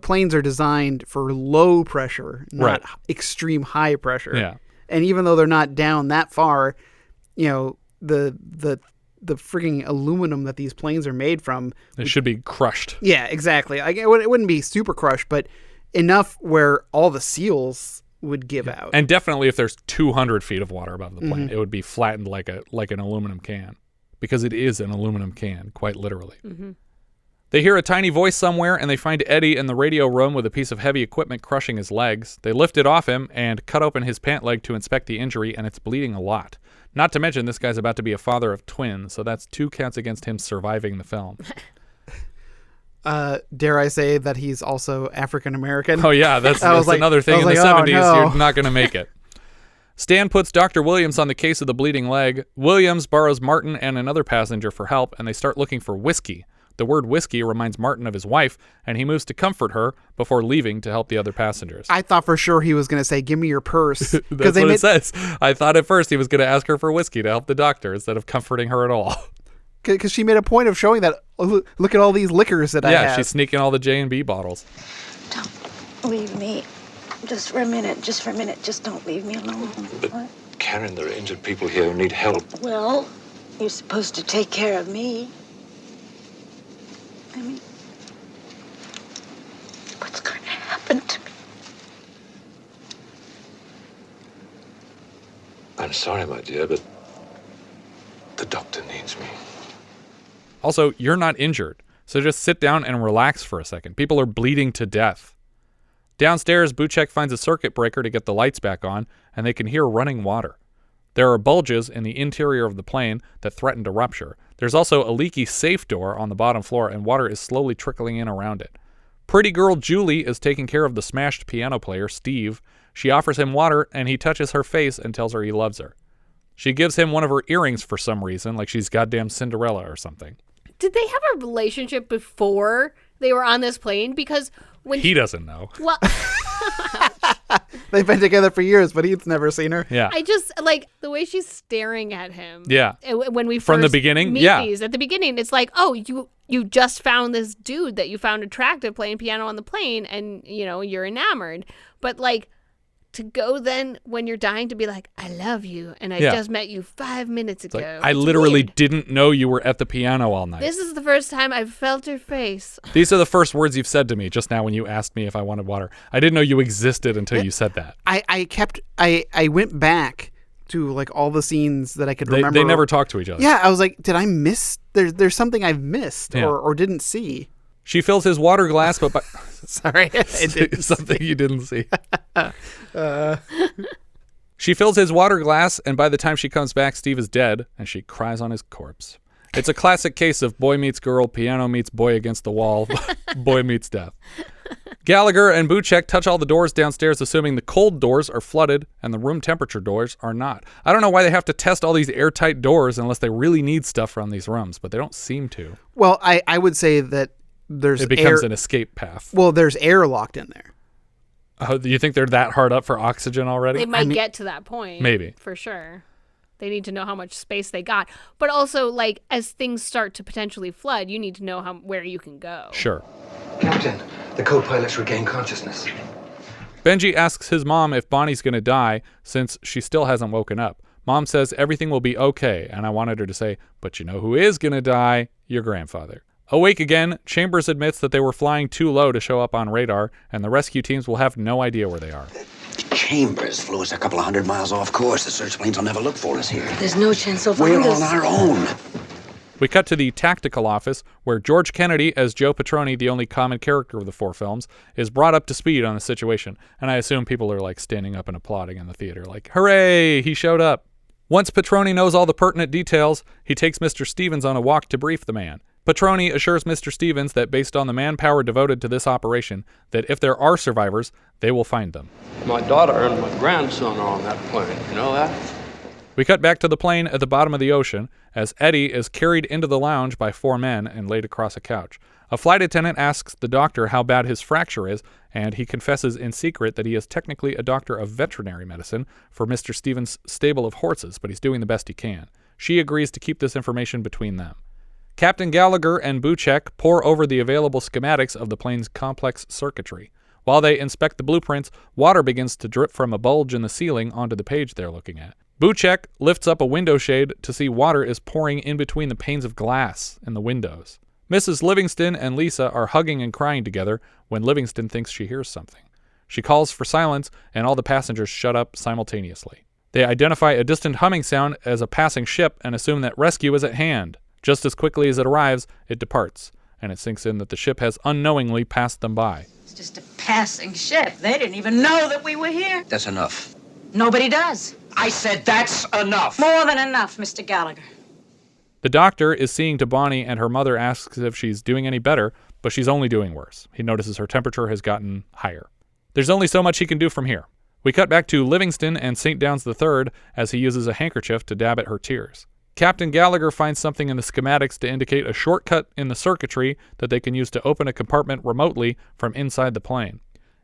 planes are designed for low pressure, not extreme high pressure. Yeah. And even though they're not down that far, the frigging aluminum that these planes are made from... It should be crushed. Yeah, exactly. It wouldn't be super crushed, but enough where all the seals would give out. And definitely if there's 200 feet of water above the plane, it would be flattened like an aluminum can. Because it is an aluminum can, quite literally. Mm-hmm. They hear a tiny voice somewhere, and they find Eddie in the radio room with a piece of heavy equipment crushing his legs. They lift it off him and cut open his pant leg to inspect the injury, and it's bleeding a lot. Not to mention, this guy's about to be a father of twins, so that's 2 counts against him surviving the film. Dare I say that he's also African-American? Oh, yeah, that's another thing. In the 70s, you're not going to make it. Stan puts Dr. Williams on the case of the bleeding leg. Williams borrows Martin and another passenger for help, and they start looking for whiskey. The word whiskey reminds Martin of his wife, and he moves to comfort her before leaving to help the other passengers. I thought for sure he was going to say, give me your purse. That's what it says. I thought at first he was going to ask her for whiskey to help the doctor instead of comforting her at all. Because she made a point of showing that, look at all these liquors that I have. Yeah, she's sneaking all the J&B bottles. Don't leave me. Just for a minute. Just don't leave me alone. But, Karen, there are injured people here who need help. Well, you're supposed to take care of me. I mean, what's going to happen to me? I'm sorry, my dear, but the doctor needs me. Also, you're not injured, so just sit down and relax for a second. People are bleeding to death. Downstairs, Buchek finds a circuit breaker to get the lights back on, and they can hear running water. There are bulges in the interior of the plane that threaten to rupture. There's also a leaky safe door on the bottom floor, and water is slowly trickling in around it. Pretty girl Julie is taking care of the smashed piano player, Steve. She offers him water, and he touches her face and tells her he loves her. She gives him one of her earrings for some reason, like she's goddamn Cinderella or something. Did they have a relationship before they were on this plane? Because when he doesn't know. Well, they've been together for years, but he's never seen her. Yeah. I just like the way she's staring at him. Yeah. When we from first the beginning, meet yeah. these, at the beginning, it's like, oh, you just found this dude that you found attractive playing piano on the plane, and you're enamored. But like, to go then when you're dying to be like, I love you, and I just met you 5 minutes ago. Like, I literally didn't know you were at the piano all night. This is the first time I've felt your face. These are the first words you've said to me just now when you asked me if I wanted water. I didn't know you existed until you said that. I went back to like all the scenes that I could remember. They never talked to each other. Yeah, I was like, did I miss? There's something I've missed or didn't see. She fills his water glass, but sorry, something you didn't see. She fills his water glass, and by the time she comes back, Steve is dead, and she cries on his corpse. It's a classic case of boy meets girl, piano meets boy against the wall, boy meets death. Gallagher and Buchek touch all the doors downstairs, assuming the cold doors are flooded and the room temperature doors are not. I don't know why they have to test all these airtight doors unless they really need stuff from these rooms, but they don't seem to. Well, I would say that it becomes an escape path. Well, there's air locked in there. Do you think they're that hard up for oxygen already? They might get to that point. Maybe. For sure. They need to know how much space they got. But also, like, as things start to potentially flood, you need to know where you can go. Sure. Captain, the co-pilot's regained consciousness. Benji asks his mom if Bonnie's going to die since she still hasn't woken up. Mom says everything will be okay, and I wanted her to say, but you know who is going to die? Your grandfather. Awake again, Chambers admits that they were flying too low to show up on radar, and the rescue teams will have no idea where they are. Chambers flew us a couple of 100 miles off course. The search planes will never look for us here. There's no chance they'll find us. We're on our own. We cut to the tactical office, where George Kennedy, as Joe Petroni, the only common character of the four films, is brought up to speed on the situation, and I assume people are like standing up and applauding in the theater, like, hooray, he showed up. Once Petroni knows all the pertinent details, he takes Mr. Stevens on a walk to brief the man. Petroni assures Mr. Stevens that based on the manpower devoted to this operation, that if there are survivors, they will find them. My daughter and my grandson are on that plane. You know that? We cut back to the plane at the bottom of the ocean as Eddie is carried into the lounge by four men and laid across a couch. A flight attendant asks the doctor how bad his fracture is, and he confesses in secret that he is technically a doctor of veterinary medicine for Mr. Stevens' stable of horses, but he's doing the best he can. She agrees to keep this information between them. Captain Gallagher and Buchek pore over the available schematics of the plane's complex circuitry. While they inspect the blueprints, water begins to drip from a bulge in the ceiling onto the page they're looking at. Buchek lifts up a window shade to see water is pouring in between the panes of glass in the windows. Mrs. Livingston and Lisa are hugging and crying together when Livingston thinks she hears something. She calls for silence, and all the passengers shut up simultaneously. They identify a distant humming sound as a passing ship and assume that rescue is at hand. Just as quickly as it arrives, it departs, and it sinks in that the ship has unknowingly passed them by. It's just a passing ship. They didn't even know that we were here. That's enough. Nobody does. I said that's enough. More than enough, Mr. Gallagher. The doctor is seeing to Bonnie, and her mother asks if she's doing any better, but she's only doing worse. He notices her temperature has gotten higher. There's only so much he can do from here. We cut back to Livingston and St. Downs III as he uses a handkerchief to dab at her tears. Captain Gallagher finds something in the schematics to indicate a shortcut in the circuitry that they can use to open a compartment remotely from inside the plane.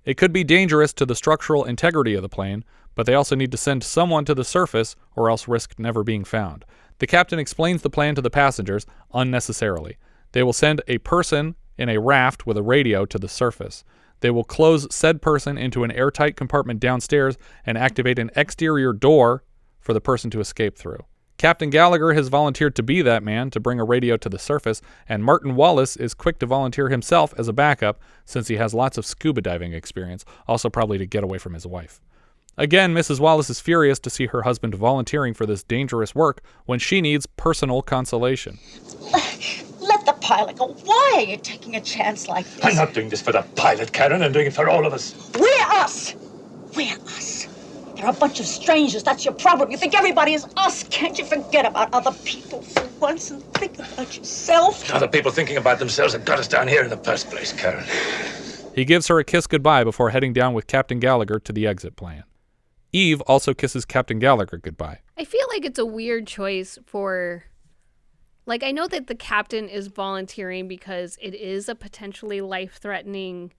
It could be dangerous to the structural integrity of the plane, but they also need to send someone to the surface or else risk never being found. The captain explains the plan to the passengers unnecessarily. They will send a person in a raft with a radio to the surface. They will close said person into an airtight compartment downstairs and activate an exterior door for the person to escape through. Captain Gallagher has volunteered to be that man to bring a radio to the surface, and Martin Wallace is quick to volunteer himself as a backup since he has lots of scuba diving experience, also probably to get away from his wife. Again, Mrs. Wallace is furious to see her husband volunteering for this dangerous work when she needs personal consolation. Let the pilot go. Why are you taking a chance like this? I'm not doing this for the pilot, Karen. I'm doing it for all of us. We're us. We're us. They're a bunch of strangers. That's your problem. You think everybody is us. Can't you forget about other people for once and think about yourself? Other people thinking about themselves that got us down here in the first place, Karen. He gives her a kiss goodbye before heading down with Captain Gallagher to the exit plan. Eve also kisses Captain Gallagher goodbye. I feel like it's a weird choice for... Like, I know that the captain is volunteering because it is a potentially life-threatening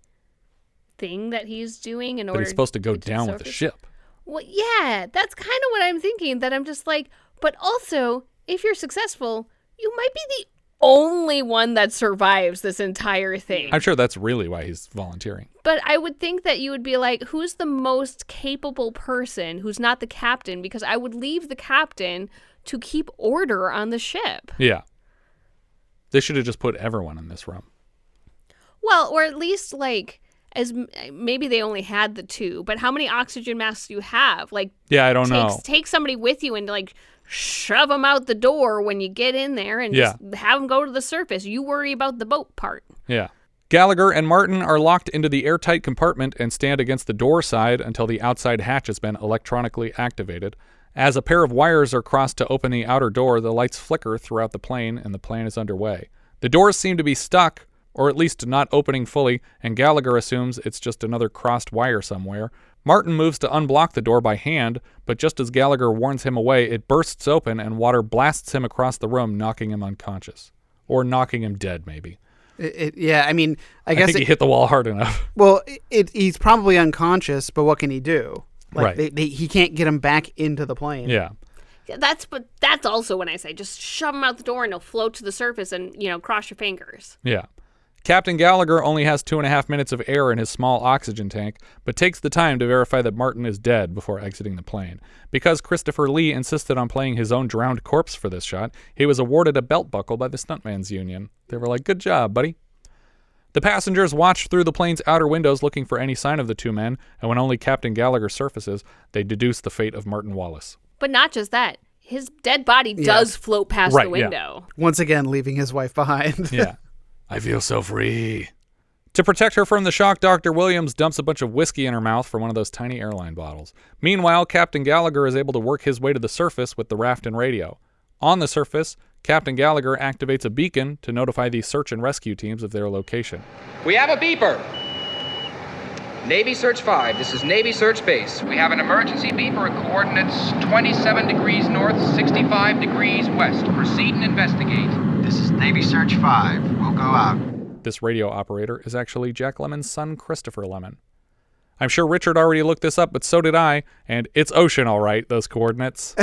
thing that he's doing in order... But he's supposed to go down with the ship. Well, yeah, that's kind of what I'm thinking, that I'm just like, but also, if you're successful, you might be the only one that survives this entire thing. I'm sure that's really why he's volunteering. But I would think that you would be like, who's the most capable person who's not the captain? Because I would leave the captain to keep order on the ship. Yeah. They should have just put everyone in this room. Well, or at least like... as maybe they only had the 2, but how many oxygen masks do you have? Like, yeah, I don't know. Take somebody with you and like shove them out the door when you get in there and just have them go to the surface. You worry about the boat part. Yeah. Gallagher and Martin are locked into the airtight compartment and stand against the door side until the outside hatch has been electronically activated. As a pair of wires are crossed to open the outer door, the lights flicker throughout the plane and the plane is underway. The doors seem to be stuck, or at least not opening fully, and Gallagher assumes it's just another crossed wire somewhere. Martin moves to unblock the door by hand, but just as Gallagher warns him away, it bursts open and water blasts him across the room, knocking him unconscious. Or knocking him dead, maybe. Yeah, I mean, I guess... think he hit the wall hard enough. Well, he's probably unconscious, but what can he do? Like, right. He can't get him back into the plane. Yeah. That's also when I say just shove him out the door and he'll float to the surface and, cross your fingers. Yeah. Captain Gallagher only has 2.5 minutes of air in his small oxygen tank, but takes the time to verify that Martin is dead before exiting the plane. Because Christopher Lee insisted on playing his own drowned corpse for this shot, he was awarded a belt buckle by the Stuntman's Union. They were like, good job, buddy. The passengers watch through the plane's outer windows looking for any sign of the 2 men, and when only Captain Gallagher surfaces, they deduce the fate of Martin Wallace. But not just that. His dead body does float past the window. Yeah. Once again, leaving his wife behind. Yeah. I feel so free. To protect her from the shock, Dr. Williams dumps a bunch of whiskey in her mouth from one of those tiny airline bottles. Meanwhile, Captain Gallagher is able to work his way to the surface with the raft and radio. On the surface, Captain Gallagher activates a beacon to notify the search and rescue teams of their location. We have a beeper. Navy Search 5, this is Navy Search Base. We have an emergency beeper at coordinates 27 degrees north, 65 degrees west. Proceed and investigate. This is Navy Search 5. We'll go out. This radio operator is actually Jack Lemmon's son, Christopher Lemmon. I'm sure Richard already looked this up, but so did I, and it's ocean, all right, those coordinates.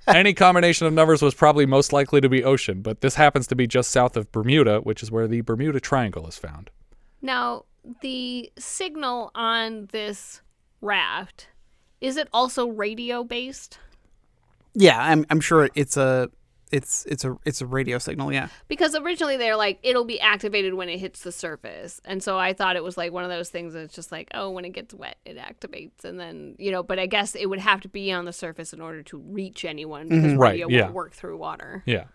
Any combination of numbers was probably most likely to be ocean, but this happens to be just south of Bermuda, which is where the Bermuda Triangle is found. Now, the signal on this raft, is it also radio based? Yeah, I'm sure it's a radio signal, yeah. Because originally they're like, it'll be activated when it hits the surface. And so I thought it was like one of those things that's just like, oh, when it gets wet, it activates. And then, but I guess it would have to be on the surface in order to reach anyone because radio won't work through water. Yeah.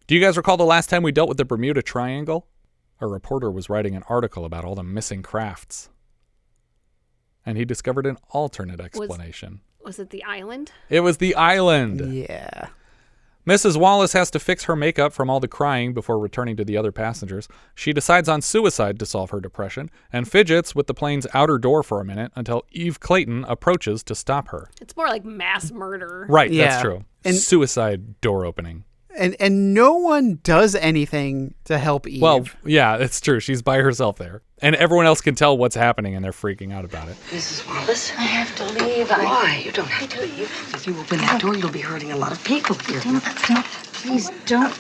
Do you guys recall the last time we dealt with the Bermuda Triangle? A reporter was writing an article about all the missing crafts. And he discovered an alternate explanation. Was it the island? It was the island. Yeah. Mrs. Wallace has to fix her makeup from all the crying before returning to the other passengers. She decides on suicide to solve her depression and fidgets with the plane's outer door for a minute until Eve Clayton approaches to stop her. It's more like mass murder. Right, that's true. And suicide door opening. And no one does anything to help Eve. Well, yeah, it's true. She's by herself there. And everyone else can tell what's happening and they're freaking out about it. Mrs. Wallace? I have to leave. Why? You don't have to leave. If you open that door, you'll be hurting a lot of people here. Please don't.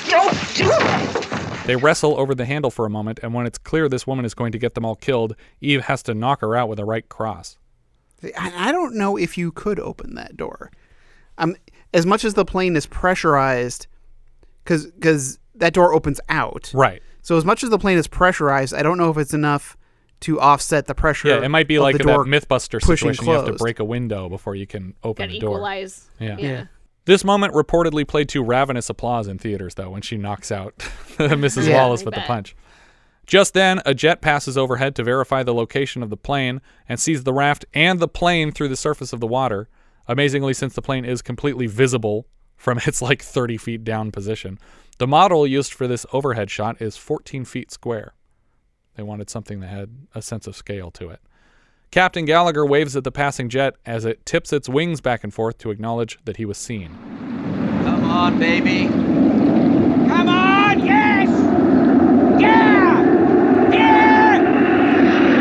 Don't do it! They wrestle over the handle for a moment, and when it's clear this woman is going to get them all killed, Eve has to knock her out with a right cross. I don't know if you could open that door. As much as the plane is pressurized, because that door opens out. Right. So as much as the plane is pressurized, I don't know if it's enough to offset the pressure. Yeah, it might be like that Mythbuster situation. closed. You have to break a window before you can open the door. Equalize. Yeah. This moment reportedly played to ravenous applause in theaters, though, when she knocks out Mrs. Wallace with the punch. Just then, a jet passes overhead to verify the location of the plane and sees the raft and the plane through the surface of the water. Amazingly, since the plane is completely visible from its 30 feet down position. The model used for this overhead shot is 14 feet square. They wanted something that had a sense of scale to it. Captain Gallagher waves at the passing jet as it tips its wings back and forth to acknowledge that he was seen. Come on, baby. Come on, yes! Yeah! Yeah!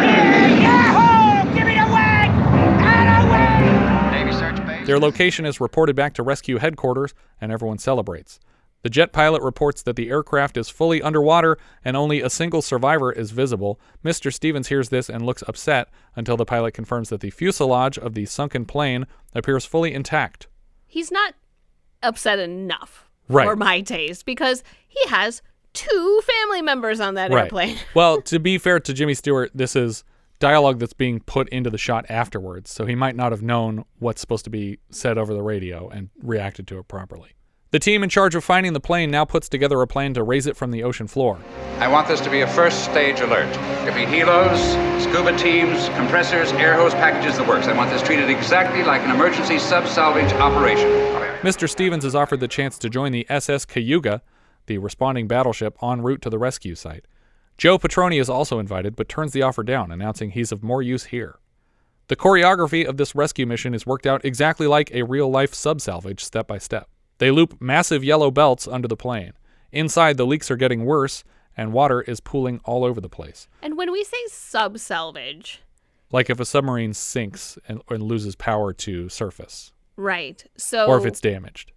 Yeah! Yahoo! Give me a whack! And a whack! Navy search base. Their location is reported back to rescue headquarters, and everyone celebrates. The jet pilot reports that the aircraft is fully underwater and only a single survivor is visible. Mr. Stevens hears this and looks upset until the pilot confirms that the fuselage of the sunken plane appears fully intact. He's not upset enough Right. for my taste because he has 2 family members on that airplane. Well, to be fair to Jimmy Stewart, this is dialogue that's being put into the shot afterwards, so he might not have known what's supposed to be said over the radio and reacted to it properly. The team in charge of finding the plane now puts together a plan to raise it from the ocean floor. I want this to be a first stage alert. There'll be helos, scuba teams, compressors, air hose packages, the works. I want this treated exactly like an emergency sub-salvage operation. Mr. Stevens is offered the chance to join the SS Cayuga, the responding battleship en route to the rescue site. Joe Petroni is also invited, but turns the offer down, announcing he's of more use here. The choreography of this rescue mission is worked out exactly like a real-life sub-salvage, step by step. They loop massive yellow belts under the plane. Inside, the leaks are getting worse, and water is pooling all over the place. And when we say sub-salvage... Like if a submarine sinks and loses power to surface. Right. So... Or if it's damaged.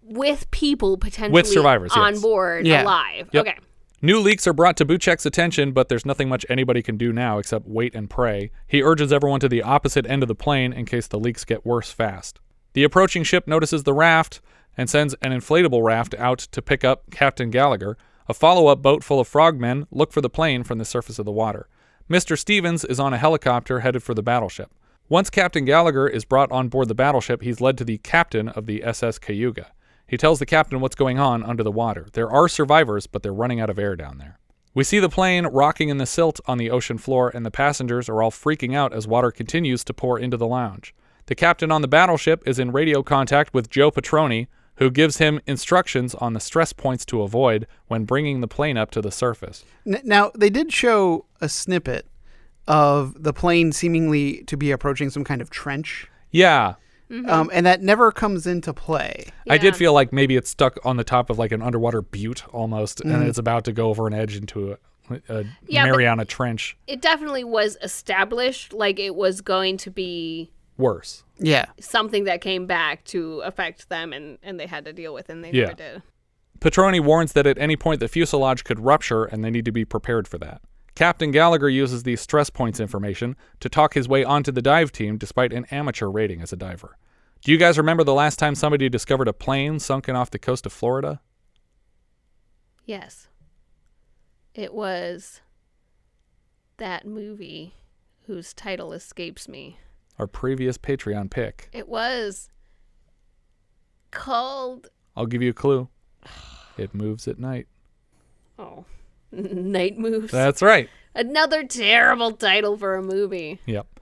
With people potentially with survivors, on yes. board, alive. Yep. Okay. New leaks are brought to Buchek's attention, but there's nothing much anybody can do now except wait and pray. He urges everyone to the opposite end of the plane in case the leaks get worse fast. The approaching ship notices the raft and sends an inflatable raft out to pick up Captain Gallagher. A follow-up boat full of frogmen look for the plane from the surface of the water. Mr. Stevens is on a helicopter headed for the battleship. Once Captain Gallagher is brought on board the battleship, he's led to the captain of the SS Cayuga. He tells the captain what's going on under the water. There are survivors, but they're running out of air down there. We see the plane rocking in the silt on the ocean floor, and the passengers are all freaking out as water continues to pour into the lounge. The captain on the battleship is in radio contact with Joe Petroni, who gives him instructions on the stress points to avoid when bringing the plane up to the surface. Now, they did show a snippet of the plane seemingly to be approaching some kind of trench. Yeah. Mm-hmm. And that never comes into play. Yeah. I did feel like maybe it's stuck on the top of like an underwater butte almost, and it's about to go over an edge into a Mariana Trench. It definitely was established like it was going to be... worse. Yeah. Something that came back to affect them and they had to deal with, and they never did. Petroni warns that at any point the fuselage could rupture and they need to be prepared for that. Captain Gallagher uses the stress points information to talk his way onto the dive team despite an amateur rating as a diver. Do you guys remember the last time somebody discovered a plane sunken off the coast of Florida? Yes. It was that movie whose title escapes me. Our previous Patreon pick. It was called... I'll give you a clue. It moves at night. Oh. Night Moves. That's right. Another terrible title for a movie. Yep.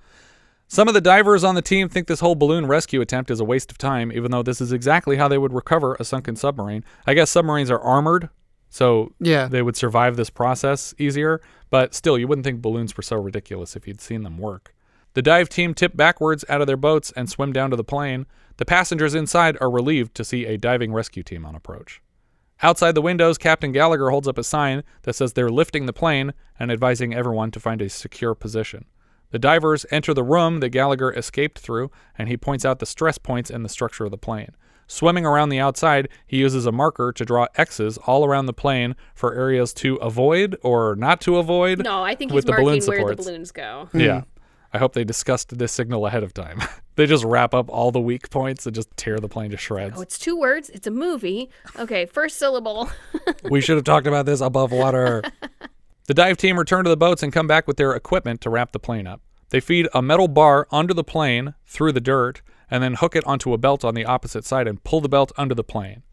Some of the divers on the team think this whole balloon rescue attempt is a waste of time, even though this is exactly how they would recover a sunken submarine. I guess submarines are armored, so they would survive this process easier, but still, you wouldn't think balloons were so ridiculous if you'd seen them work. The dive team tip backwards out of their boats and swim down to the plane. The passengers inside are relieved to see a diving rescue team on approach. Outside the windows, Captain Gallagher holds up a sign that says they're lifting the plane and advising everyone to find a secure position. The divers enter the room that Gallagher escaped through, and he points out the stress points in the structure of the plane. Swimming around the outside, he uses a marker to draw X's all around the plane for areas to avoid or not to avoid. No, I think with he's the balloon marking where the supports. balloons go. Yeah. I hope they discussed this signal ahead of time. They just wrap up all the weak points and just tear the plane to shreds. Oh, it's 2 words. It's a movie. Okay, first syllable. We should have talked about this above water. The dive team return to the boats and come back with their equipment to wrap the plane up. They feed a metal bar under the plane through the dirt and then hook it onto a belt on the opposite side and pull the belt under the plane.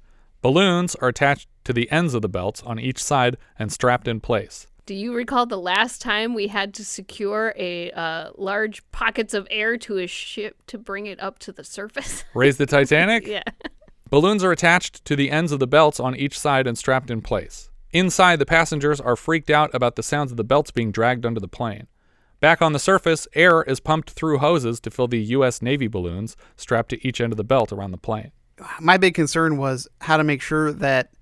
Balloons are attached to the ends of the belts on each side and strapped in place. Do you recall the last time we had to secure a large pockets of air to a ship to bring it up to the surface? Raise the Titanic? Yeah. Balloons are attached to the ends of the belts on each side and strapped in place. Inside, the passengers are freaked out about the sounds of the belts being dragged under the plane. Back on the surface, air is pumped through hoses to fill the U.S. Navy balloons strapped to each end of the belt around the plane. My big concern was how to make sure that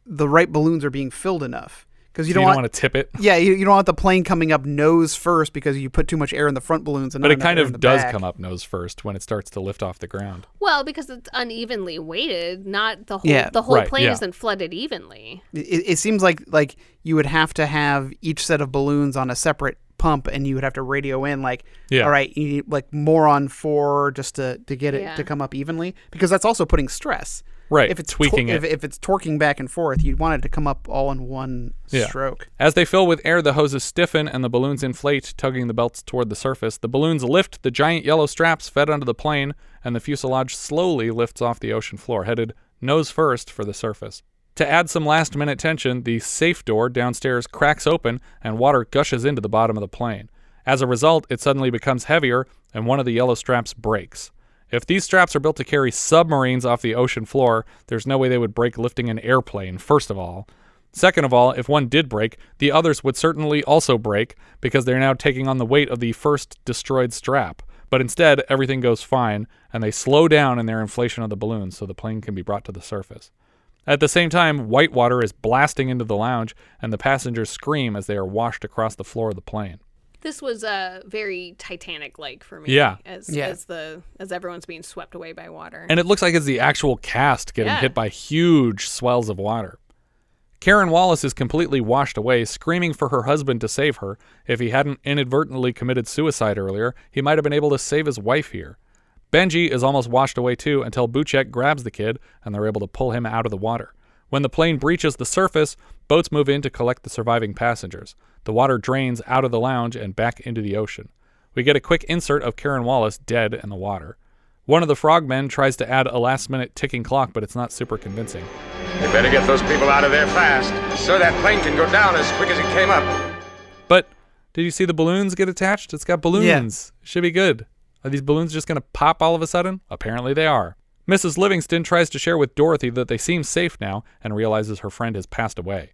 the right balloons are being filled enough. Because you don't want to tip it. Yeah, you don't want the plane coming up nose first because you put too much air in the front balloons. And but not it enough kind air in of the does back. come up nose first when it starts to lift off the ground. Well, because it's unevenly weighted, not the whole Right, plane yeah. isn't flooded evenly. It seems like you would have to have each set of balloons on a separate pump, and you would have to radio in all right, you need like more on 4 just to get it to come up evenly, because that's also putting stress. Right, if it's tweaking it. If it's torquing back and forth, you'd want it to come up all in one stroke. As they fill with air, the hoses stiffen and the balloons inflate, tugging the belts toward the surface. The balloons lift the giant yellow straps fed onto the plane, and the fuselage slowly lifts off the ocean floor, headed nose first for the surface. To add some last-minute tension, the safe door downstairs cracks open and water gushes into the bottom of the plane. As a result, it suddenly becomes heavier, and one of the yellow straps breaks. If these straps are built to carry submarines off the ocean floor, there's no way they would break lifting an airplane, first of all. Second of all, if one did break, the others would certainly also break because they're now taking on the weight of the first destroyed strap. But instead, everything goes fine, and they slow down in their inflation of the balloons so the plane can be brought to the surface. At the same time, white water is blasting into the lounge, and the passengers scream as they are washed across the floor of the plane. This was very Titanic-like for me. Yeah. As everyone's being swept away by water. And it looks like it's the actual cast getting hit by huge swells of water. Karen Wallace is completely washed away, screaming for her husband to save her. If he hadn't inadvertently committed suicide earlier, he might have been able to save his wife here. Benji is almost washed away too until Buchek grabs the kid and they're able to pull him out of the water. When the plane breaches the surface, boats move in to collect the surviving passengers. The water drains out of the lounge and back into the ocean. We get a quick insert of Karen Wallace dead in the water. One of the frogmen tries to add a last-minute ticking clock, but it's not super convincing. You better get those people out of there fast, so that plane can go down as quick as it came up. But did you see the balloons get attached? It's got balloons. Yeah. Should be good. Are these balloons just going to pop all of a sudden? Apparently they are. Mrs. Livingston tries to share with Dorothy that they seem safe now and realizes her friend has passed away.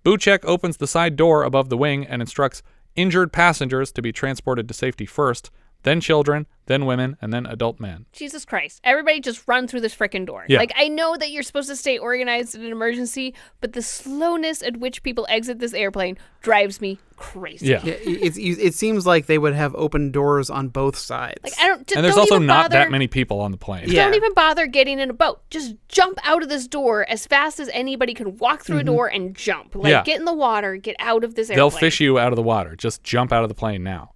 Buchek opens the side door above the wing and instructs injured passengers to be transported to safety first, then children, then women, and then adult men. Jesus Christ. Everybody just run through this frickin' door. Yeah. Like, I know that you're supposed to stay organized in an emergency, but the slowness at which people exit this airplane drives me crazy. Yeah. It seems like they would have open doors on both sides. Like, and there's also not that many people on the plane. Don't even bother getting in a boat. Just jump out of this door as fast as anybody can walk through a door and jump. Like, get in the water, get out of this airplane. They'll fish you out of the water. Just jump out of the plane now.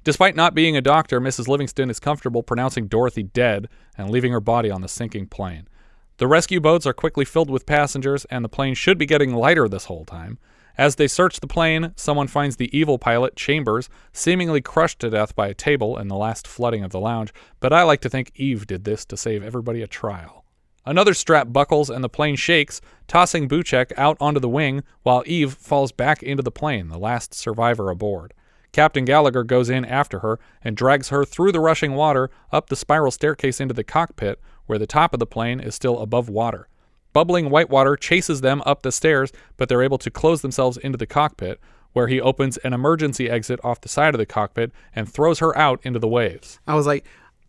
Despite not being a doctor, Mrs. Livingston is comfortable pronouncing Dorothy dead and leaving her body on the sinking plane. The rescue boats are quickly filled with passengers, and the plane should be getting lighter this whole time. As they search the plane, someone finds the evil pilot, Chambers, seemingly crushed to death by a table in the last flooding of the lounge, but I like to think Eve did this to save everybody a trial. Another strap buckles and the plane shakes, tossing Buchek out onto the wing, while Eve falls back into the plane, the last survivor aboard. Captain Gallagher goes in after her and drags her through the rushing water up the spiral staircase into the cockpit, where the top of the plane is still above water. Bubbling white water chases them up the stairs, but they're able to close themselves into the cockpit, where he opens an emergency exit off the side of the cockpit and throws her out into the waves. I was like,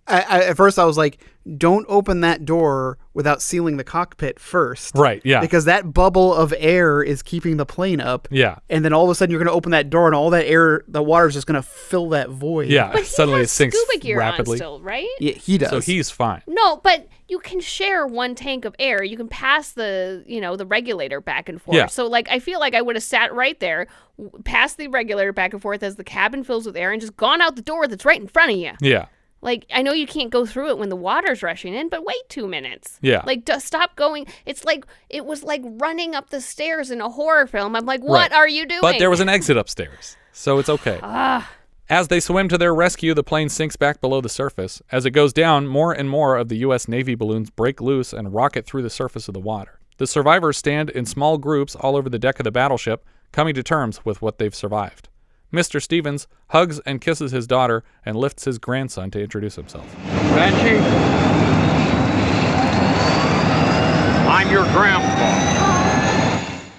at first I was like, don't open that door without sealing the cockpit first. Right, yeah. Because that bubble of air is keeping the plane up. Yeah. And then all of a sudden you're going to open that door and all that air, the water is just going to fill that void. Yeah, but suddenly it sinks scuba gear rapidly. On still, right? Yeah, he does. So he's fine. No, but you can share one tank of air. You can pass the regulator back and forth. Yeah. So, like, I feel like I would have sat right there, passed the regulator back and forth as the cabin fills with air, and just gone out the door that's right in front of you. Yeah. Like, I know you can't go through it when the water's rushing in, but wait 2 minutes. Yeah. Like, stop going. It's like, it was like running up the stairs in a horror film. I'm like, what are you doing? But there was an exit upstairs, so it's okay. As they swim to their rescue, the plane sinks back below the surface. As it goes down, more and more of the U.S. Navy balloons break loose and rocket through the surface of the water. The survivors stand in small groups all over the deck of the battleship, coming to terms with what they've survived. Mr. Stevens hugs and kisses his daughter and lifts his grandson to introduce himself. Reggie, I'm your grandpa.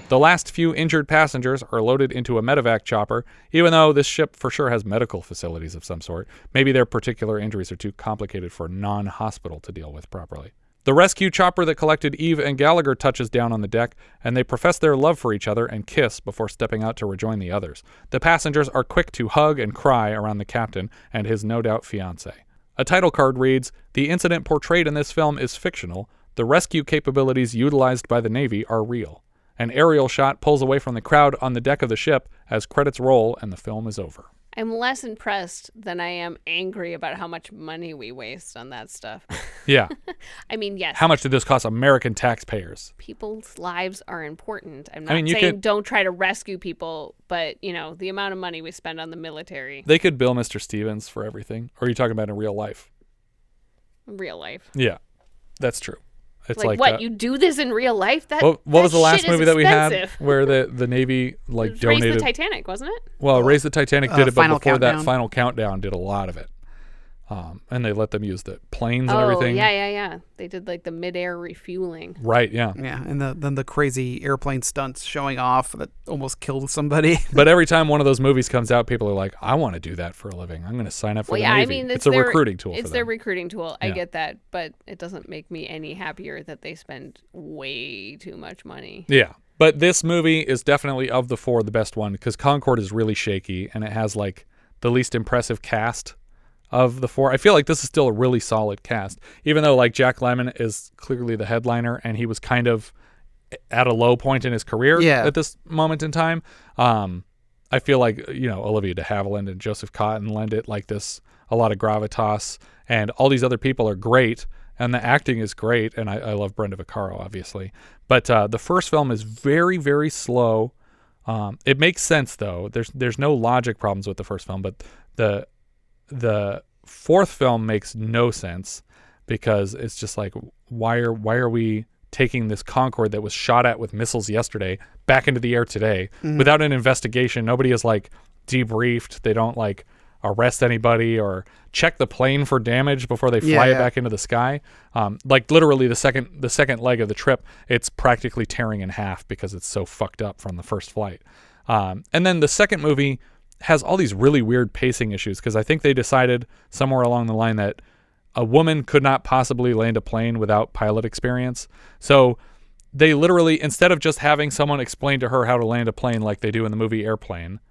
The last few injured passengers are loaded into a medevac chopper, even though this ship for sure has medical facilities of some sort. Maybe their particular injuries are too complicated for a non-hospital to deal with properly. The rescue chopper that collected Eve and Gallagher touches down on the deck, and they profess their love for each other and kiss before stepping out to rejoin the others. The passengers are quick to hug and cry around the captain and his no-doubt fiancée. A title card reads, "The incident portrayed in this film is fictional. The rescue capabilities utilized by the Navy are real." An aerial shot pulls away from the crowd on the deck of the ship as credits roll and the film is over. I'm less impressed than I am angry about how much money we waste on that stuff. Yeah. I mean, yes. How much did this cost American taxpayers? People's lives are important. I'm not saying don't try to rescue people, but, the amount of money we spend on the military. They could bill Mr. Stevens for everything. Or are you talking about in real life? Real life. Yeah, that's true. It's like what? You do this in real life? What was the last movie that we had where the Navy donated? Raise the Titanic, wasn't it? Well, Raise the Titanic did it, but before Countdown. that, Final Countdown did a lot of it. And they let them use the planes and everything. Yeah. They did the mid-air refueling. Right, yeah. Yeah, and then the crazy airplane stunts showing off that almost killed somebody. But every time one of those movies comes out, people are like, I want to do that for a living. I'm going to sign up for the Navy. I mean, it's a recruiting tool for them. It's their recruiting tool. Yeah. I get that, but it doesn't make me any happier that they spend way too much money. Yeah. But this movie is definitely, of the four, the best one because Concorde is really shaky and it has the least impressive cast of the four. I feel like this is still a really solid cast, even though Jack Lemmon is clearly the headliner and he was kind of at a low point in his career at this moment in time. I feel like, Olivia de Havilland and Joseph Cotten lend it a lot of gravitas, and all these other people are great and the acting is great. And I love Brenda Vaccaro, obviously, but the first film is very, very slow. It makes sense though. There's no logic problems with the first film, but the fourth film makes no sense because it's just why are we taking this Concorde that was shot at with missiles yesterday back into the air today without an investigation? Nobody is debriefed. They don't arrest anybody or check the plane for damage before they fly it back into the sky. Literally the second leg of the trip, it's practically tearing in half because it's so fucked up from the first flight. And then the second movie has all these really weird pacing issues because I think they decided somewhere along the line that a woman could not possibly land a plane without pilot experience. So they literally, instead of just having someone explain to her how to land a plane like they do in the movie Airplane,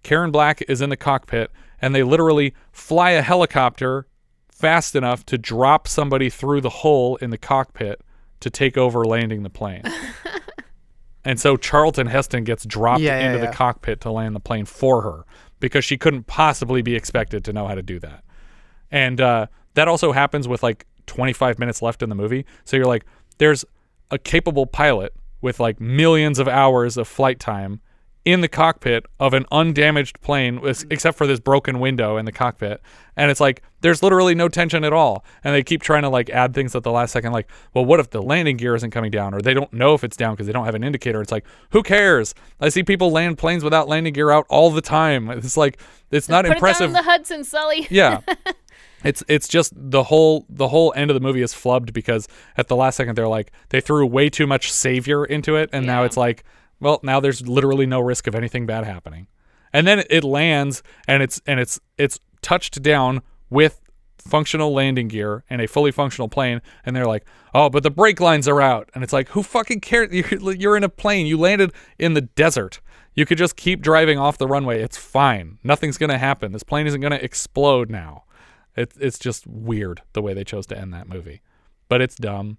Karen Black is in the cockpit and they literally fly a helicopter fast enough to drop somebody through the hole in the cockpit to take over landing the plane. And so Charlton Heston gets dropped into the cockpit to land the plane for her because she couldn't possibly be expected to know how to do that. And that also happens with 25 minutes left in the movie. So you're there's a capable pilot with millions of hours of flight time in the cockpit of an undamaged plane, except for this broken window in the cockpit. And it's there's literally no tension at all. And they keep trying to add things at the last second, well, what if the landing gear isn't coming down? Or they don't know if it's down because they don't have an indicator. It's who cares? I see people land planes without landing gear out all the time. It's it's not impressive. Put it down in the Hudson, Sully. Yeah. It's just the whole end of the movie is flubbed because at the last second they threw way too much savior into it. And now it's well, now there's literally no risk of anything bad happening. And then it lands and it's touched down with functional landing gear and a fully functional plane. And they're oh, but the brake lines are out. And it's who fucking cares? You're in a plane. You landed in the desert. You could just keep driving off the runway. It's fine. Nothing's going to happen. This plane isn't going to explode now. It's just weird the way they chose to end that movie. But it's dumb.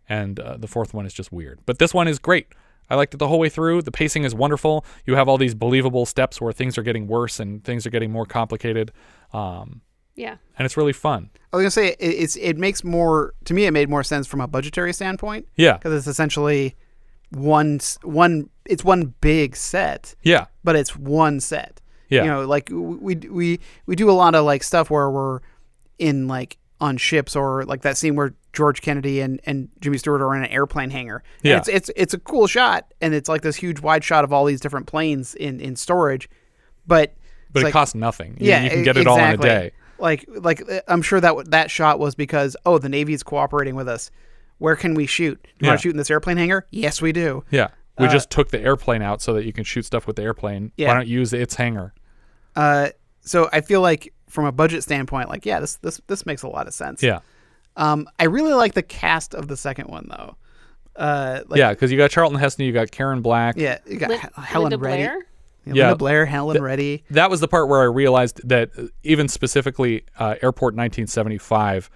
And the fourth one is just weird. But this one is great. I liked it the whole way through. The pacing is wonderful. You have all these believable steps where things are getting worse and things are getting more complicated. Yeah. And it's really fun. I was going to say, it makes more, to me, it made more sense from a budgetary standpoint. Yeah. Because it's essentially it's one big set. Yeah. But it's one set. Yeah. We do a lot of stuff where we're in on ships, or like that scene where George Kennedy and Jimmy Stewart are in an airplane hangar. Yeah. And it's a cool shot, and it's like this huge wide shot of all these different planes in storage, but it like, costs nothing. You can get it exactly. all in a day. Like I'm sure that shot was because, oh, the Navy's cooperating with us. Where can we shoot? Do you want to shoot in this airplane hangar? Yes, we do. Yeah. We just took the airplane out so that you can shoot stuff with the airplane. Yeah. Why not use its hangar? So I feel like from a budget standpoint, like, yeah, this makes a lot of sense. Yeah. I really like the cast of the second one, though. Yeah, because you got Charlton Heston, you got Karen Black. Yeah, you got Helen Linda Reddy. Blair? Linda Blair, Helen Reddy. That was the part where I realized that even specifically Airport 1975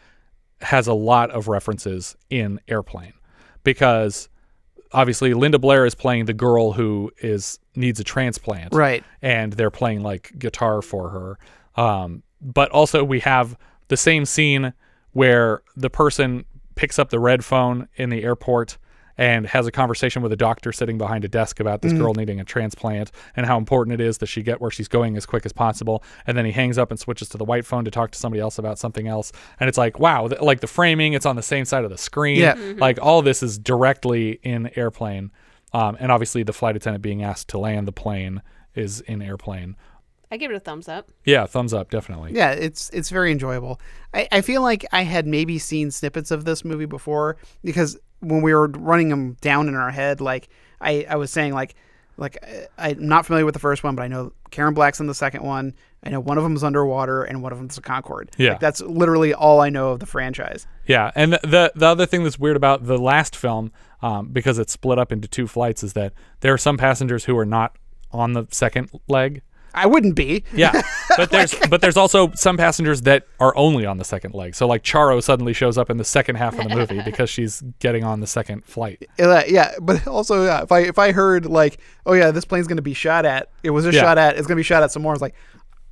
has a lot of references in Airplane, because obviously Linda Blair is playing the girl who needs a transplant. Right. And they're playing like guitar for her. But also we have the same scene where the person picks up the red phone in the airport and has a conversation with a doctor sitting behind a desk about this girl needing a transplant and how important it is that she get where she's going as quick as possible. And then he hangs up and switches to the white phone to talk to somebody else about something else. And it's like, wow, like the framing, it's on the same side of the screen. Yeah. Like all this is directly in Airplane. And obviously the flight attendant being asked to land the plane is in Airplane. I give it a thumbs up. Yeah, thumbs up, definitely. Yeah, it's very enjoyable. I feel like I had maybe seen snippets of this movie before, because when we were running them down in our head, like I was saying, like I'm not familiar with the first one, but I know Karen Black's in the second one. I know one of them's underwater and one of them's a Concorde. Yeah. Like, that's literally all I know of the franchise. Yeah, and the other thing that's weird about the last film, because it's split up into two flights, is that there are some passengers who are not on the second leg. I wouldn't be. Yeah, but there's also some passengers that are only on the second leg. So like Charo suddenly shows up in the second half of the movie because she's getting on the second flight. Yeah, but also if I heard like, oh yeah, this plane's going to be shot at, it was shot at, it's going to be shot at some more. It's like,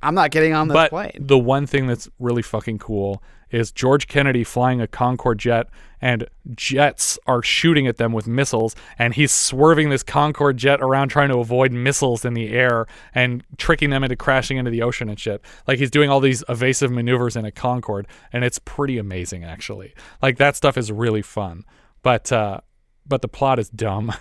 I'm not getting on this plane. The one thing that's really fucking cool is George Kennedy flying a Concorde jet, and jets are shooting at them with missiles, and he's swerving this Concorde jet around trying to avoid missiles in the air and tricking them into crashing into the ocean and shit. Like, he's doing all these evasive maneuvers in a Concorde, and it's pretty amazing, actually. Like, that stuff is really fun. But the plot is dumb,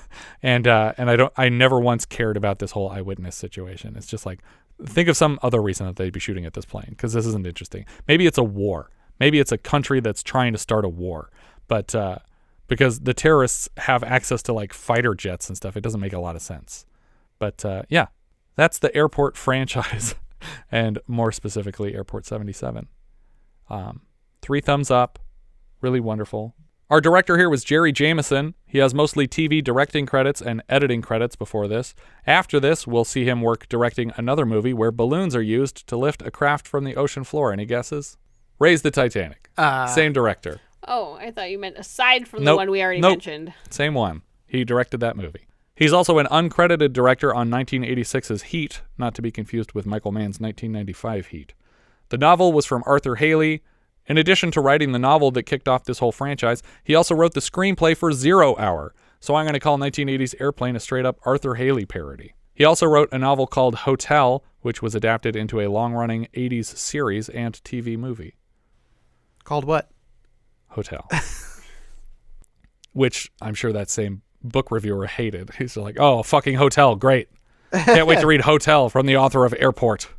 and I never once cared about this whole eyewitness situation. It's just like, think of some other reason that they'd be shooting at this plane, because this isn't interesting. Maybe it's a war. Maybe it's a country that's trying to start a war. But because the terrorists have access to like fighter jets and stuff, it doesn't make a lot of sense. But yeah, that's the Airport franchise, and more specifically Airport 77. 3 thumbs up. Really wonderful. Our director here was Jerry Jameson. He has mostly TV directing credits and editing credits before this. After this, we'll see him work directing another movie where balloons are used to lift a craft from the ocean floor. Any guesses? Raise the Titanic. Same director. Oh, I thought you meant aside from the one we already mentioned. Same one. He directed that movie. He's also an uncredited director on 1986's Heat, not to be confused with Michael Mann's 1995 Heat. The novel was from Arthur Hailey. In addition to writing the novel that kicked off this whole franchise, he also wrote the screenplay for 0 Hour. So I'm going to call 1980's Airplane a straight-up Arthur Hailey parody. He also wrote a novel called H.A.L, which was adapted into a long-running 80s series and TV movie. Called what? Hotel. Which I'm sure that same book reviewer hated. He's like, oh, fucking Hotel, great. Can't wait to read Hotel from the author of Airport.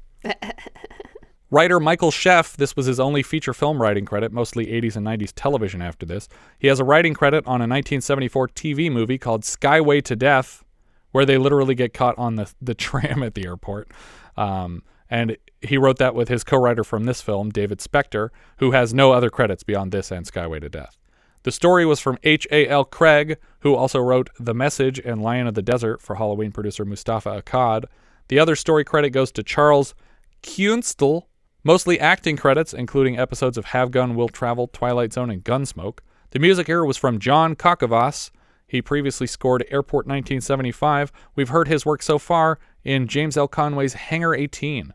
Writer Michael Scheff, this was his only feature film writing credit, mostly 80s and 90s television after this. He has a writing credit on a 1974 TV movie called Skyway to Death, where they literally get caught on the tram at the airport. And he wrote that with his co-writer from this film, David Spector, who has no other credits beyond this and Skyway to Death. The story was from H.A.L. Craig, who also wrote The Message and Lion of the Desert for Halloween producer Mustafa Akkad. The other story credit goes to Charles Kuenstle, mostly acting credits, including episodes of Have Gun, Will Travel, Twilight Zone, and Gunsmoke. The music here was from John Kakavas. He previously scored Airport 1975. We've heard his work so far in James L. Conway's Hangar 18.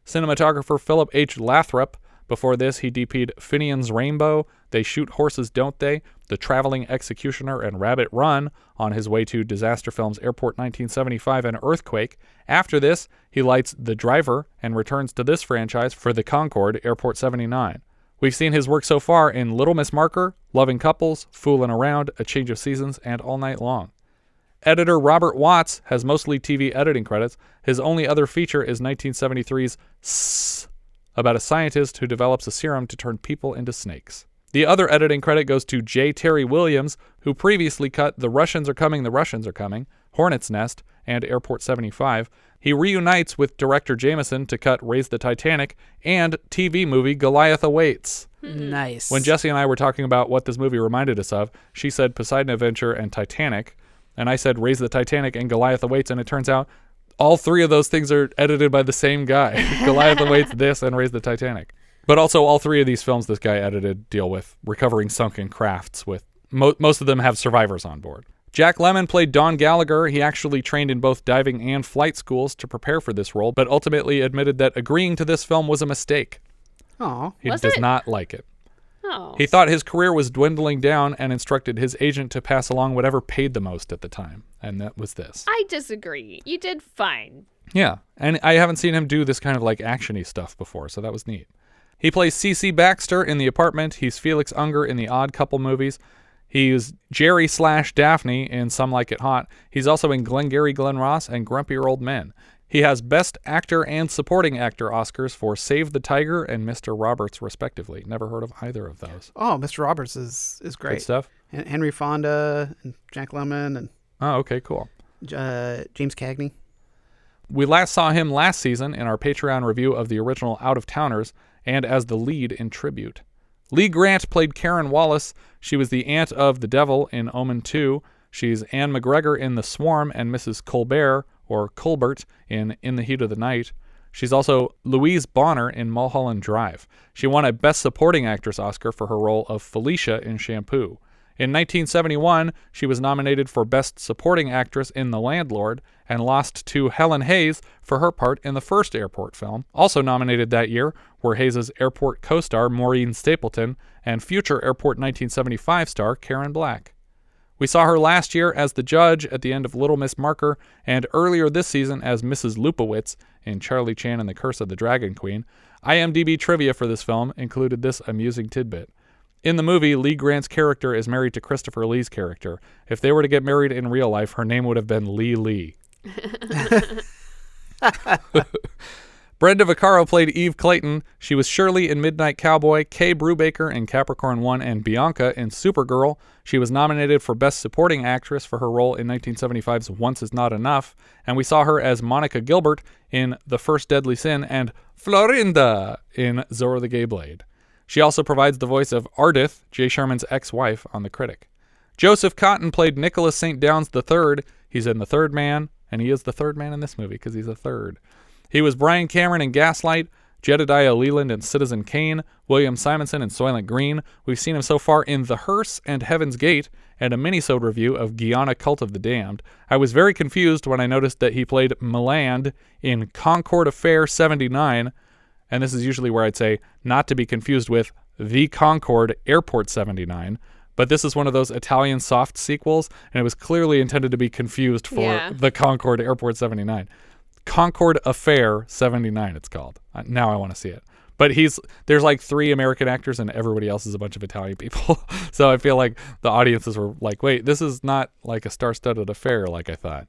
Cinematographer Philip H. Lathrop. Before this, he DP'd Finian's Rainbow, They Shoot Horses, Don't They?, The Traveling Executioner, and Rabbit Run on his way to disaster films Airport 1975 and Earthquake. After this, he lights The Driver and returns to this franchise for The Concorde, Airport 79. We've seen his work so far in Little Miss Marker, Loving Couples, Foolin' Around, A Change of Seasons, and All Night Long. Editor Robert Watts has mostly TV editing credits. His only other feature is 1973's S, about a scientist who develops a serum to turn people into snakes. The other editing credit goes to J. Terry Williams, who previously cut The Russians Are Coming, The Russians Are Coming, Hornet's Nest, and Airport 75. He reunites with director Jameson to cut Raise the Titanic and TV movie Goliath Awaits. Nice. When Jesse and I were talking about what this movie reminded us of, she said Poseidon Adventure and Titanic, and I said Raise the Titanic and Goliath Awaits, and it turns out all three of those things are edited by the same guy. Goliath Awaits, this, and Raise the Titanic. But also all three of these films this guy edited deal with recovering sunken crafts with most of them have survivors on board. Jack Lemmon played Don Gallagher. He actually trained in both diving and flight schools to prepare for this role, but ultimately admitted that agreeing to this film was a mistake. Oh, he does not like it. Oh. He thought his career was dwindling down and instructed his agent to pass along whatever paid the most at the time, and that was this. I disagree. You did fine. Yeah, and I haven't seen him do this kind of like action-y stuff before, so that was neat. He plays C.C. Baxter in The Apartment. He's Felix Unger in the Odd Couple movies. He's Jerry/Daphne in Some Like It Hot. He's also in Glengarry Glen Ross and Grumpier Old Men. He has Best Actor and Supporting Actor Oscars for Save the Tiger and Mr. Roberts, respectively. Never heard of either of those. Oh, Mr. Roberts is great. Good stuff. And Henry Fonda and Jack Lemmon and Oh, okay, cool. James Cagney. We last saw him last season in our Patreon review of the original Out of Towners and as the lead in Tribute. Lee Grant played Karen Wallace. She was the aunt of the devil in Omen 2. She's Anne McGregor in The Swarm and Mrs. Colbert, or Colbert, in the Heat of the Night. She's also Louise Bonner in Mulholland Drive. She won a Best Supporting Actress Oscar for her role of Felicia in Shampoo. In 1971, she was nominated for Best Supporting Actress in The Landlord and lost to Helen Hayes for her part in the first Airport film. Also nominated that year were Hayes' Airport co-star Maureen Stapleton and future Airport 1975 star Karen Black. We saw her last year as the judge at the end of Little Miss Marker and earlier this season as Mrs. Lupowitz in Charlie Chan and the Curse of the Dragon Queen. IMDb trivia for this film included this amusing tidbit. In the movie, Lee Grant's character is married to Christopher Lee's character. If they were to get married in real life, her name would have been Lee Lee. Brenda Vaccaro played Eve Clayton. She was Shirley in Midnight Cowboy, Kay Brubaker in Capricorn 1, and Bianca in Supergirl. She was nominated for Best Supporting Actress for her role in 1975's Once Is Not Enough, and we saw her as Monica Gilbert in The First Deadly Sin and Florinda in Zorro the Gay Blade. She also provides the voice of Ardith, Jay Sherman's ex-wife, on The Critic. Joseph Cotten played Nicholas St. Downs III. He's in The Third Man, and he is the third man in this movie because he's a third. He was Brian Cameron in Gaslight, Jedediah Leland in Citizen Kane, William Simonson in Soylent Green. We've seen him so far in The Hearse and Heaven's Gate, and a minisode review of Guyana Cult of the Damned. I was very confused when I noticed that he played Meland in Concord Affair 79, and this is usually where I'd say not to be confused with The Concorde Airport 79, but this is one of those Italian soft sequels, and it was clearly intended to be confused for The Concorde Airport 79. Concord Affair 79 it's called. Now I want to see it. But there's like 3 American actors and everybody else is a bunch of Italian people. So I feel like the audiences were like, wait, this is not like a star-studded affair like I thought.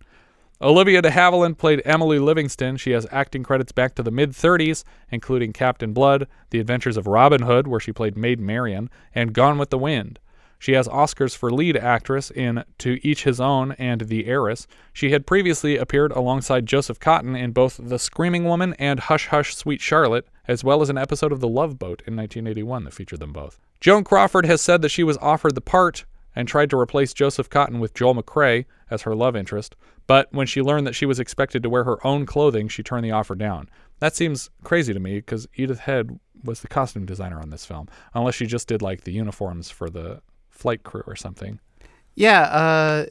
Olivia de Havilland played Emily Livingston. She has acting credits back to the mid-30s, including Captain Blood, The Adventures of Robin Hood, where she played Maid Marian, and Gone with the Wind. She has Oscars for lead actress in To Each His Own and The Heiress. She had previously appeared alongside Joseph Cotten in both The Screaming Woman and Hush Hush Sweet Charlotte, as well as an episode of The Love Boat in 1981 that featured them both. Joan Crawford has said that she was offered the part and tried to replace Joseph Cotten with Joel McCrea as her love interest, but when she learned that she was expected to wear her own clothing, she turned the offer down. That seems crazy to me because Edith Head was the costume designer on this film, unless she just did like the uniforms for the flight crew or something. Yeah,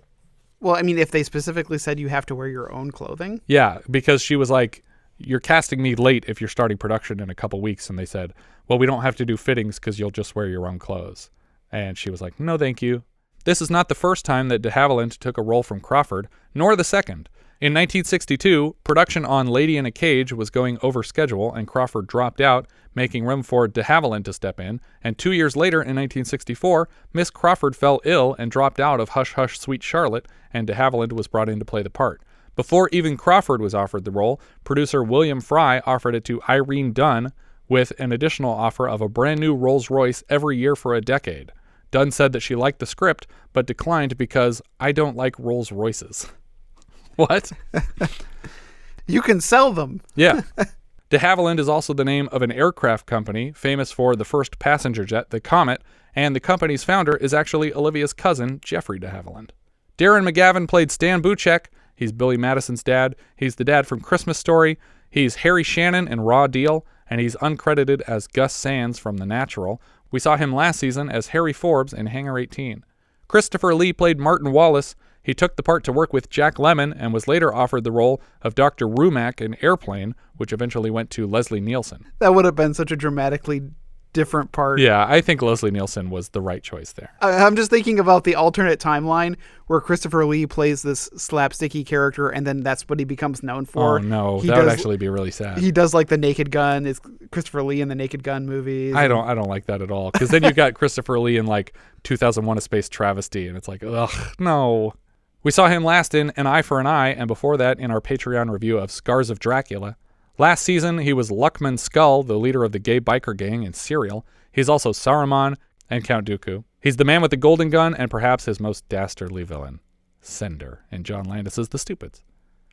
well, I mean, if they specifically said you have to wear your own clothing. Yeah, because she was like, you're casting me late if you're starting production in a couple weeks, and they said, well, we don't have to do fittings because you'll just wear your own clothes. And she was like, no, thank you. This is not the first time that de Havilland took a role from Crawford, nor the second. In 1962, production on Lady in a Cage was going over schedule and Crawford dropped out, making room for de Havilland to step in, and 2 years later in 1964, Miss Crawford fell ill and dropped out of Hush Hush Sweet Charlotte, and de Havilland was brought in to play the part. Before even Crawford was offered the role, producer William Fry offered it to Irene Dunn with an additional offer of a brand new Rolls-Royce every year for a decade. Dunn said that she liked the script, but declined because I don't like Rolls-Royces. What? You can sell them. Yeah. De Havilland is also the name of an aircraft company famous for the first passenger jet, the Comet, and the company's founder is actually Olivia's cousin, Jeffrey de Havilland. Darren McGavin played Stan Buchek. He's Billy Madison's dad. He's the dad from Christmas Story. He's Harry Shannon in Raw Deal, and he's uncredited as Gus Sands from The Natural. We saw him last season as Harry Forbes in Hangar 18. Christopher Lee played Martin Wallace. He took the part to work with Jack Lemmon and was later offered the role of Dr. Rumack in Airplane, which eventually went to Leslie Nielsen. That would have been such a dramatically different part. Yeah, I think Leslie Nielsen was the right choice there. I'm just thinking about the alternate timeline where Christopher Lee plays this slapsticky character and then that's what he becomes known for. Oh no, that would actually be really sad. He does like the Naked Gun. It's Christopher Lee in the Naked Gun movies. I don't like that at all, because then you got Christopher Lee in like 2001: A Space Travesty, and it's like, ugh, no. We saw him last in An Eye for an Eye, and before that in our Patreon review of Scars of Dracula. Last season, he was Luckman Skull, the leader of the gay biker gang in Serial. He's also Saruman and Count Dooku. He's the man with the golden gun and perhaps his most dastardly villain, Cinder, in John Landis's The Stupids.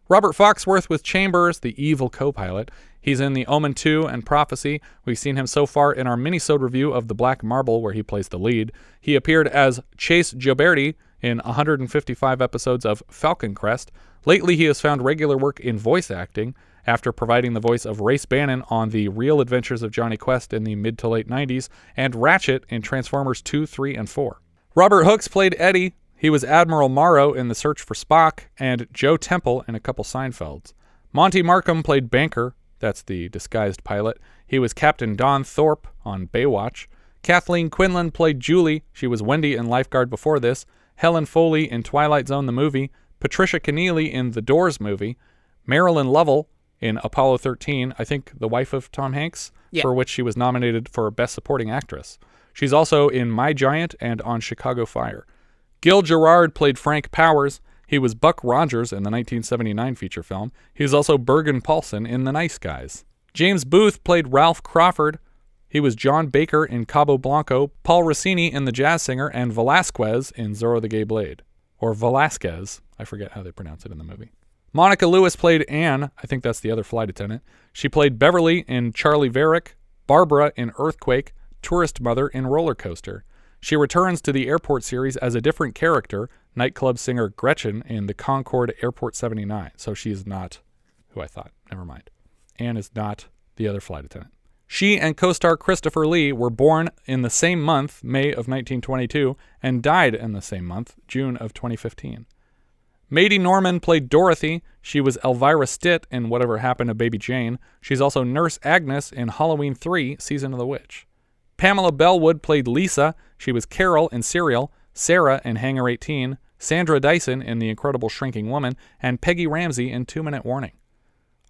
Robert Foxworth with Chambers, the evil co-pilot. He's in The Omen 2 and Prophecy. We've seen him so far in our mini-sode review of The Black Marble, where he plays the lead. He appeared as Chase Gioberti in 155 episodes of Falcon Crest. Lately, he has found regular work in voice acting, after providing the voice of Race Bannon on The Real Adventures of Johnny Quest in the mid to late 90s, and Ratchet in Transformers 2, 3, and 4. Robert Hooks played Eddie. He was Admiral Morrow in The Search for Spock, and Joe Temple in a couple Seinfelds. Monte Markham played Banker. That's the disguised pilot. He was Captain Don Thorpe on Baywatch. Kathleen Quinlan played Julie. She was Wendy in Lifeguard before this. Helen Foley in Twilight Zone the movie. Patricia Keneally in The Doors movie. Marilyn Lovell in Apollo 13, I think the wife of Tom Hanks, for which she was nominated for Best Supporting Actress. She's also in My Giant and on Chicago Fire. Gil Gerard played Frank Powers. He was Buck Rogers in the 1979 feature film. He was also Bergen Paulson in The Nice Guys. James Booth played Ralph Crawford. He was John Baker in Cabo Blanco, Paul Rossini in The Jazz Singer, and Velasquez in Zorro the Gay Blade. Or Velasquez. I forget how they pronounce it in the movie. Monica Lewis played Anne. I think that's the other flight attendant. She played Beverly in Charlie Varick, Barbara in Earthquake, Tourist Mother in Roller Coaster. She returns to the airport series as a different character, nightclub singer Gretchen in the Concorde Airport 79. So she's not who I thought. Never mind. Anne is not the other flight attendant. She and co-star Christopher Lee were born in the same month, May of 1922, and died in the same month, June of 2015. Maidie Norman played Dorothy. She was Elvira Stitt in Whatever Happened to Baby Jane. She's also Nurse Agnes in Halloween 3, Season of the Witch. Pamela Bellwood played Lisa. She was Carol in Serial, Sarah in Hangar 18, Sandra Dyson in The Incredible Shrinking Woman, and Peggy Ramsey in 2 Minute Warning.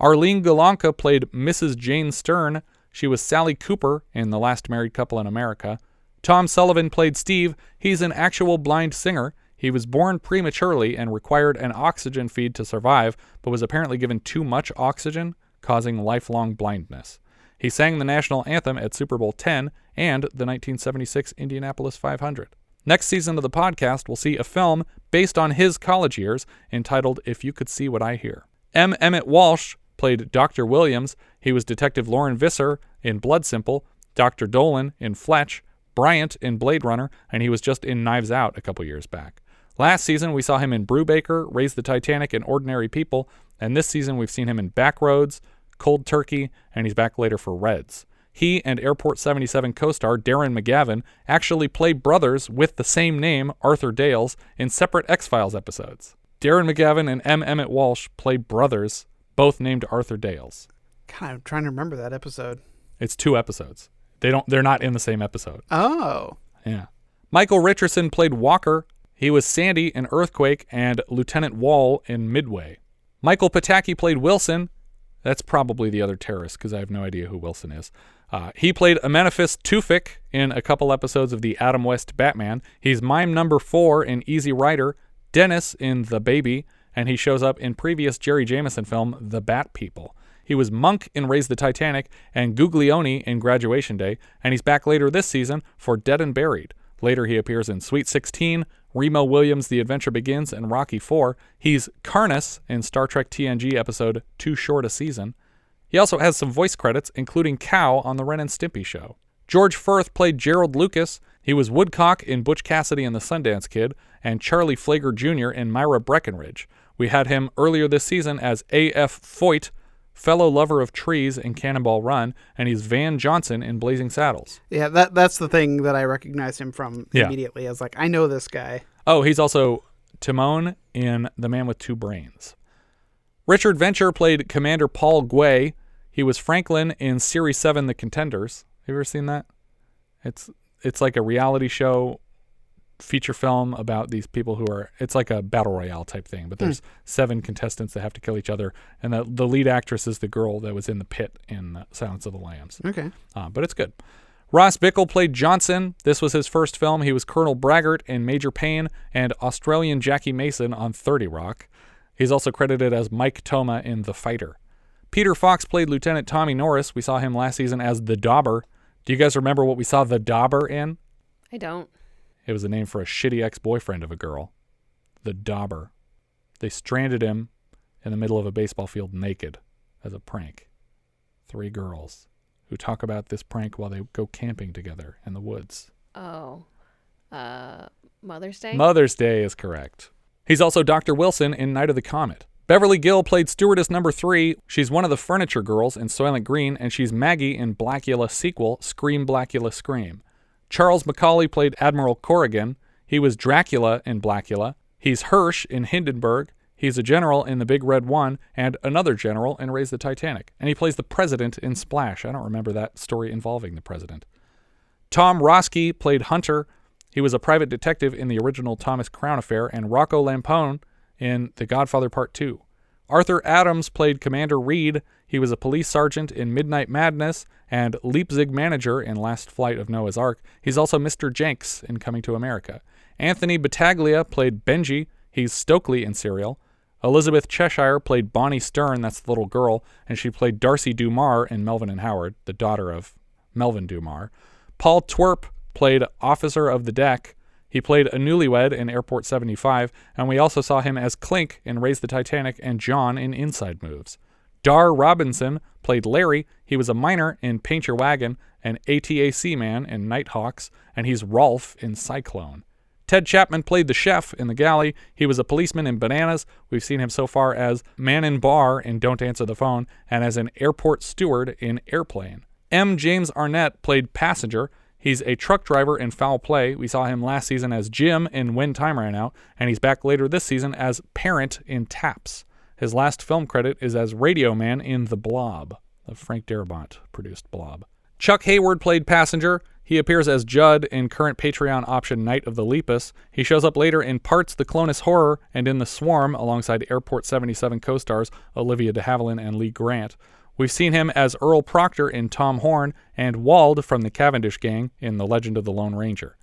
Arlene Galanka played Mrs. Jane Stern. She was Sally Cooper in The Last Married Couple in America. Tom Sullivan played Steve. He's an actual blind singer. He was born prematurely and required an oxygen feed to survive, but was apparently given too much oxygen, causing lifelong blindness. He sang the national anthem at Super Bowl X and the 1976 Indianapolis 500. Next season of the podcast, we'll see a film based on his college years entitled If You Could See What I Hear. M. Emmett Walsh played Dr. Williams. He was Detective Lauren Visser in Blood Simple, Dr. Dolan in Fletch, Bryant in Blade Runner, and he was just in Knives Out a couple years back. Last season, we saw him in Brubaker, Raise the Titanic, and Ordinary People, and this season we've seen him in Backroads, Cold Turkey, and he's back later for Reds. He and Airport 77 co-star Darren McGavin actually play brothers with the same name, Arthur Dales, in separate X-Files episodes. Darren McGavin and M. Emmett Walsh play brothers, both named Arthur Dales. God, I'm trying to remember that episode. It's 2 episodes. They're not in the same episode. Oh. Yeah. Michael Richardson played Walker. He was Sandy in Earthquake and Lieutenant Wall in Midway. Michael Pataki played Wilson. That's probably the other terrorist because I have no idea who Wilson is. He played Amenephis Tewfik in a couple episodes of the Adam West Batman. He's mime number 4 in Easy Rider, Dennis in The Baby, and he shows up in previous Jerry Jameson film, The Bat People. He was Monk in Raise the Titanic and Guglione in Graduation Day, and he's back later this season for Dead and Buried. Later he appears in Sweet 16, Remo Williams' The Adventure Begins, and Rocky IV. He's Karnas in Star Trek TNG episode Too Short a Season. He also has some voice credits, including Cow on The Ren and Stimpy Show. George Firth played Gerald Lucas. He was Woodcock in Butch Cassidy and the Sundance Kid, and Charlie Flager Jr. in Myra Breckenridge. We had him earlier this season as A.F. Foyt, fellow lover of trees in Cannonball Run, and he's Van Johnson in Blazing Saddles. Yeah, that's the thing that I recognized him from immediately. I was like, I know this guy. Oh, he's also Timon in The Man with Two Brains. Richard Venture played Commander Paul Guay. He was Franklin in Series 7, The Contenders. Have you ever seen that? It's like a reality show feature film about these people who are, it's like a battle royale type thing, but there's 7 contestants that have to kill each other, and the lead actress is the girl that was in the pit in Silence of the Lambs. Okay. But it's good. Ross Bickle played Johnson. This was his first film. He was Colonel Braggart in Major Payne and Australian Jackie Mason on 30 Rock. He's also credited as Mike Toma in The Fighter. Peter Fox played Lieutenant Tommy Norris. We saw him last season as the Dauber. Do you guys remember what we saw the Dauber in? I don't. It was the name for a shitty ex-boyfriend of a girl. The Dauber. They stranded him in the middle of a baseball field naked as a prank. 3 girls who talk about this prank while they go camping together in the woods. Oh. Mother's Day? Mother's Day is correct. He's also Dr. Wilson in Night of the Comet. Beverly Gill played stewardess number 3. She's one of the furniture girls in Soylent Green, and she's Maggie in Blackula sequel, Scream Blackula Scream. Charles Macaulay played Admiral Corrigan. He was Dracula in Blackula. He's Hirsch in Hindenburg. He's a general in The Big Red One and another general in Raise the Titanic. And he plays the president in Splash. I don't remember that story involving the president. Tom Roski played Hunter. He was a private detective in the original Thomas Crown Affair and Rocco Lampone in The Godfather Part 2. Arthur Adams played Commander Reed. He was a police sergeant in Midnight Madness and Leipzig manager in Last Flight of Noah's Ark. He's also Mr. Jenks in Coming to America. Anthony Battaglia played Benji. He's Stokely in Serial. Elizabeth Cheshire played Bonnie Stern, that's the little girl, and she played Darcy Dumar in Melvin and Howard, the daughter of Melvin Dumar. Paul Twerp played Officer of the Deck. He played a newlywed in Airport 75, and we also saw him as Clink in Raise the Titanic and John in Inside Moves. Dar Robinson played Larry. He was a miner in Paint Your Wagon, an ATAC man in Nighthawks, and he's Rolf in Cyclone. Ted Chapman played the chef in The Galley. He was a policeman in Bananas. We've seen him so far as Man in Bar in Don't Answer the Phone, and as an airport steward in Airplane. M. James Arnett played Passenger. He's a truck driver in Foul Play. We saw him last season as Jim in When Time Ran Out, and he's back later this season as Parent in Taps. His last film credit is as Radio Man in The Blob, the Frank Darabont produced Blob. Chuck Hayward played Passenger. He appears as Judd in current Patreon option Night of the Lepus. He shows up later in Parts The Clonus Horror and in The Swarm alongside Airport 77 co-stars Olivia de Havilland and Lee Grant. We've seen him as Earl Proctor in Tom Horn and Wald from the Cavendish Gang in The Legend of the Lone Ranger.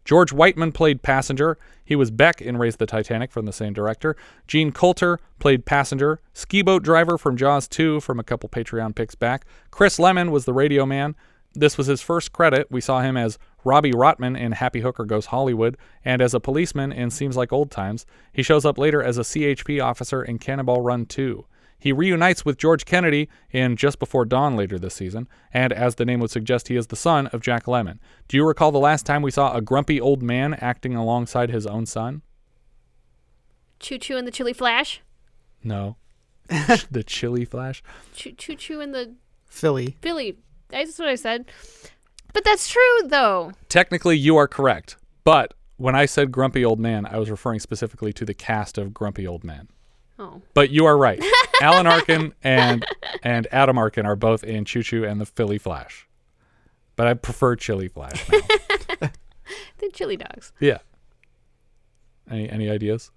George Whiteman played Passenger. He was Beck in Raise the Titanic from the same director. Gene Coulter played Passenger. Ski Boat Driver from Jaws 2 from a couple Patreon picks back. Chris Lemmon was the radio man. This was his first credit. We saw him as Robbie Rotman in Happy Hooker Goes Hollywood and as a policeman in Seems Like Old Times. He shows up later as a CHP officer in Cannonball Run 2. He reunites with George Kennedy in Just Before Dawn later this season, and as the name would suggest, he is the son of Jack Lemmon. Do you recall the last time we saw a grumpy old man acting alongside his own son? Choo Choo and the Chili Flash? No. The Chili Flash? Choo Choo and the... Philly. That's what I said. But that's true, though. Technically, you are correct. But when I said grumpy old man, I was referring specifically to the cast of Grumpy Old Men. Oh. But you are right. Alan Arkin and Adam Arkin are both in Choo Choo and the Philly Flash. But I prefer Chili Flash now. The chili dogs. Yeah. Any ideas?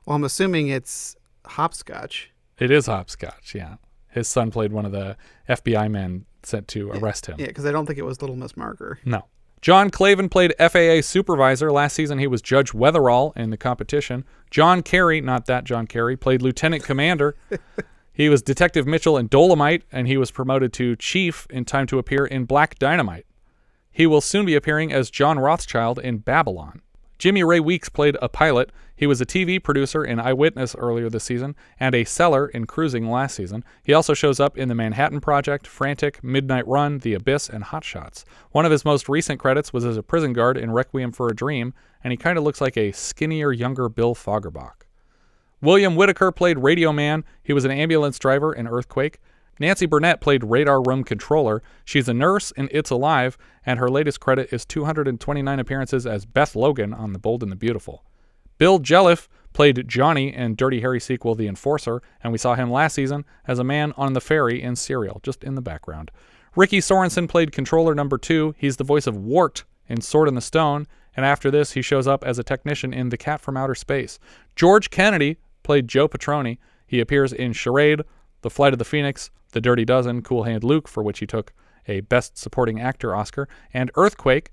Well, I'm assuming it's hopscotch. It is hopscotch, yeah. His son played one of the FBI men sent to arrest him. Yeah, because I don't think it was Little Miss Marker. No. John Clayton played FAA supervisor. Last season, he was Judge Weatherall in the competition. John Carey, not that John Carey, played Lieutenant Commander. He was Detective Mitchell in Dolomite, and he was promoted to Chief in time to appear in Black Dynamite. He will soon be appearing as John Rothschild in Babylon. Jimmy Ray Weeks played a pilot. He was a TV producer in Eyewitness earlier this season and a seller in Cruising last season. He also shows up in The Manhattan Project, Frantic, Midnight Run, The Abyss, and Hot Shots. One of his most recent credits was as a prison guard in Requiem for a Dream, and he kind of looks like a skinnier, younger Bill Fagerbach. William Whitaker played Radio Man. He was an ambulance driver in Earthquake. Nancy Burnett played Radar Room Controller. She's a nurse in It's Alive, and her latest credit is 229 appearances as Beth Logan on The Bold and the Beautiful. Bill Jelliff played Johnny in Dirty Harry sequel The Enforcer, and we saw him last season as a man on the ferry in Serial, just in the background. Ricky Sorensen played Controller Number 2. He's the voice of Wart in Sword in the Stone, and after this, he shows up as a technician in The Cat from Outer Space. George Kennedy played Joe Petroni. He appears in Charade, The Flight of the Phoenix, The Dirty Dozen, Cool Hand Luke, for which he took a Best Supporting Actor Oscar, and Earthquake.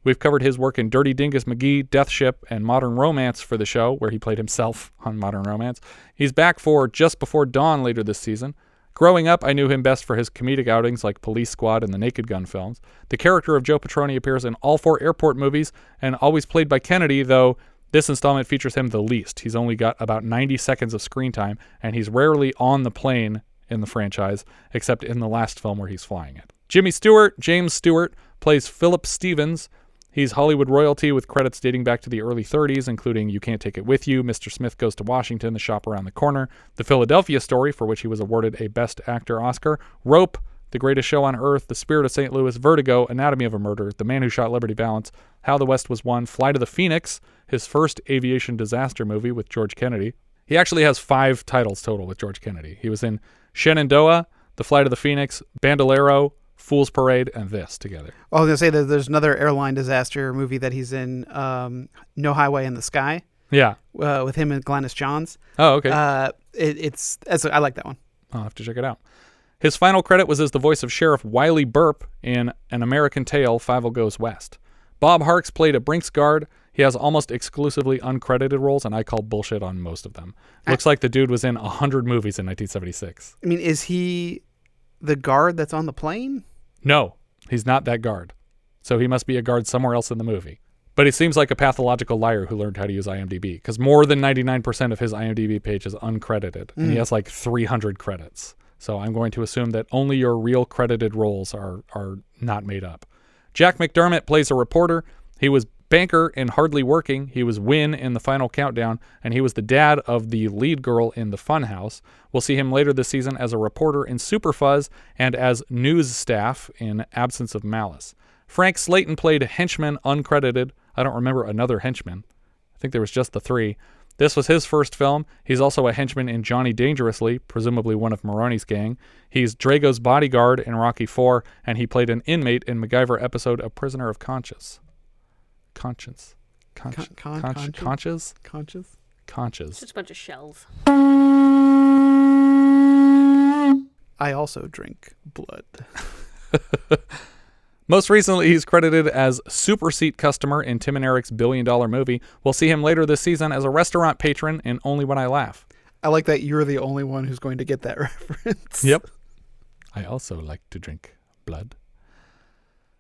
We've covered his work in Dirty Dingus McGee, Death Ship, and Modern Romance for the show, where he played himself on Modern Romance. He's back for Just Before Dawn later this season. Growing up, I knew him best for his comedic outings like Police Squad and the Naked Gun films. The character of Joe Petroni appears in all 4 airport movies and always played by Kennedy, though this installment features him the least. He's only got about 90 seconds of screen time, and he's rarely on the plane in the franchise, except in the last film where he's flying it. Jimmy Stewart, James Stewart, plays Philip Stevens. He's Hollywood royalty with credits dating back to the early 30s, including You Can't Take It With You, Mr. Smith Goes to Washington, The Shop Around the Corner, The Philadelphia Story, for which he was awarded a Best Actor Oscar, Rope, The Greatest Show on Earth, The Spirit of St. Louis, Vertigo, Anatomy of a Murder, The Man Who Shot Liberty Valance, How the West Was Won, Fly to the Phoenix, his first aviation disaster movie with George Kennedy. He actually has 5 titles total with George Kennedy. He was in Shenandoah, The Flight of the Phoenix, Bandolero, Fool's Parade, and this together. Well, I was going to say that there's another airline disaster movie that he's in, No Highway in the Sky. Yeah. With him and Glynis Johns. Oh, okay. I like that one. I'll have to check it out. His final credit was as the voice of Sheriff Wiley Burp in An American Tale, Fievel Goes West. Bob Harks played a Brinks guard. He has almost exclusively uncredited roles, and I call bullshit on most of them. Looks like the dude was in 100 movies in 1976. I mean, is he the guard that's on the plane? No, he's not that guard. So he must be a guard somewhere else in the movie. But he seems like a pathological liar who learned how to use IMDb, because more than 99% of his IMDb page is uncredited, and he has like 300 credits. So I'm going to assume that only your real credited roles are not made up. Jack McDermott plays a reporter. He was Banker in Hardly Working. He was Win in The Final Countdown, and he was the dad of the lead girl in The Funhouse. We'll see him later this season as a reporter in Superfuzz and as news staff in Absence of Malice. Frank Slayton played henchman uncredited. I don't remember another henchman. I think there was just the 3. This was his first film. He's also a henchman in Johnny Dangerously, presumably one of Maroney's gang. He's Drago's bodyguard in Rocky IV, and he played an inmate in MacGyver episode A Prisoner of Conscience. Conscience. Conscience. Just a bunch of shells. I also drink blood. Most recently, he's credited as Super Seat customer in Tim and Eric's $1 billion movie. We'll see him later this season as a restaurant patron in Only When I Laugh. I like that you're the only one who's going to get that reference. Yep. I also like to drink blood.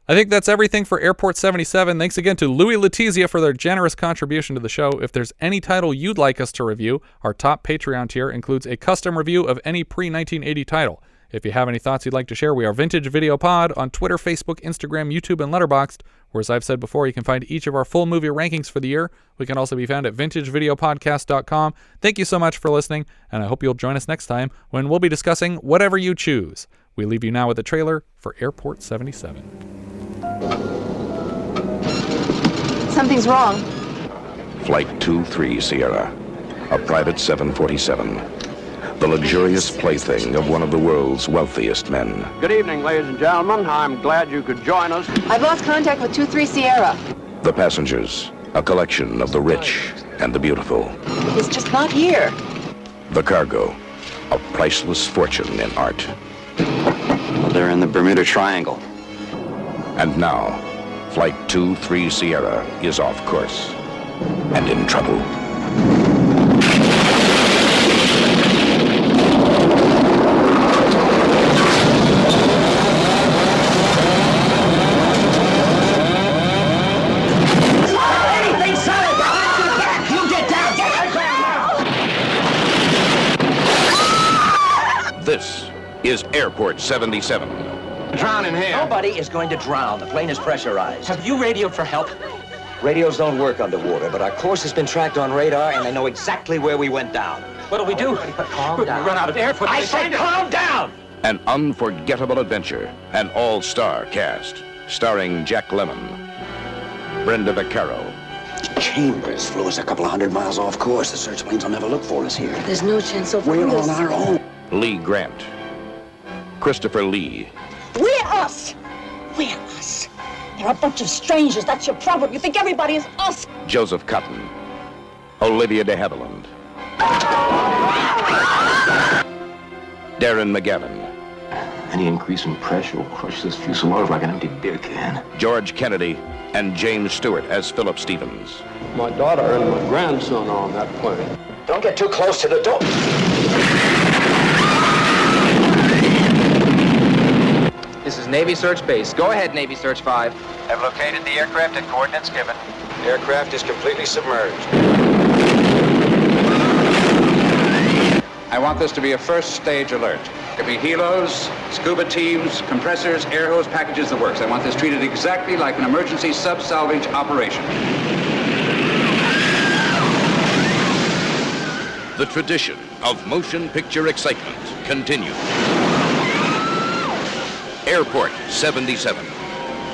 I think that's everything for Airport 77. Thanks again to Louis Letizia for their generous contribution to the show. If there's any title you'd like us to review, our top Patreon tier includes a custom review of any pre-1980 title. If you have any thoughts you'd like to share, we are Vintage Video Pod on Twitter, Facebook, Instagram, YouTube, and Letterboxd, where, as I've said before, you can find each of our full movie rankings for the year. We can also be found at vintagevideopodcast.com. Thank you so much for listening, and I hope you'll join us next time when we'll be discussing whatever you choose. We leave you now with a trailer for Airport 77. Something's wrong. Flight 23 Sierra, a private 747. The luxurious plaything of one of the world's wealthiest men. Good evening, ladies and gentlemen. I'm glad you could join us. I've lost contact with 23 Sierra. The passengers, A collection of the rich and the beautiful. It's just not here. The cargo, a priceless fortune in art. They're in the Bermuda Triangle. And now, Flight 23 Sierra is off course and in trouble. This is Airport 77. Drowning here. Nobody is going to drown. The plane is pressurized. Have you radioed for help? Radios don't work underwater, but our course has been tracked on radar, and they know exactly where we went down. What'll we do? Calm down. Run out of air. I said calm down! An unforgettable adventure, an all-star cast, starring Jack Lemmon, Brenda Vaccaro. Chambers flew us a couple of 100 miles off course. The search planes will never look for us here. There's no chance of We're on our own. Lee Grant, Christopher Lee. We're us. We're us. They're a bunch of strangers. That's your problem. You think everybody is us. Joseph Cotten, Olivia de Havilland, Darren McGavin. Any increase in pressure will crush this fuselage like an empty beer can. George Kennedy and James Stewart as Philip Stevens. My daughter and my grandson are on that plane. Don't get too close to the door. This is Navy Search Base. Go ahead, Navy Search 5. Have located the aircraft at coordinates given. Aircraft is completely submerged. I want this to be a first stage alert. There could be helos, scuba teams, compressors, air hose packages, the works. I want this treated exactly like an emergency sub-salvage operation. The tradition of motion picture excitement continues. Airport 77.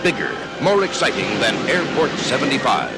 Bigger, more exciting than Airport 75.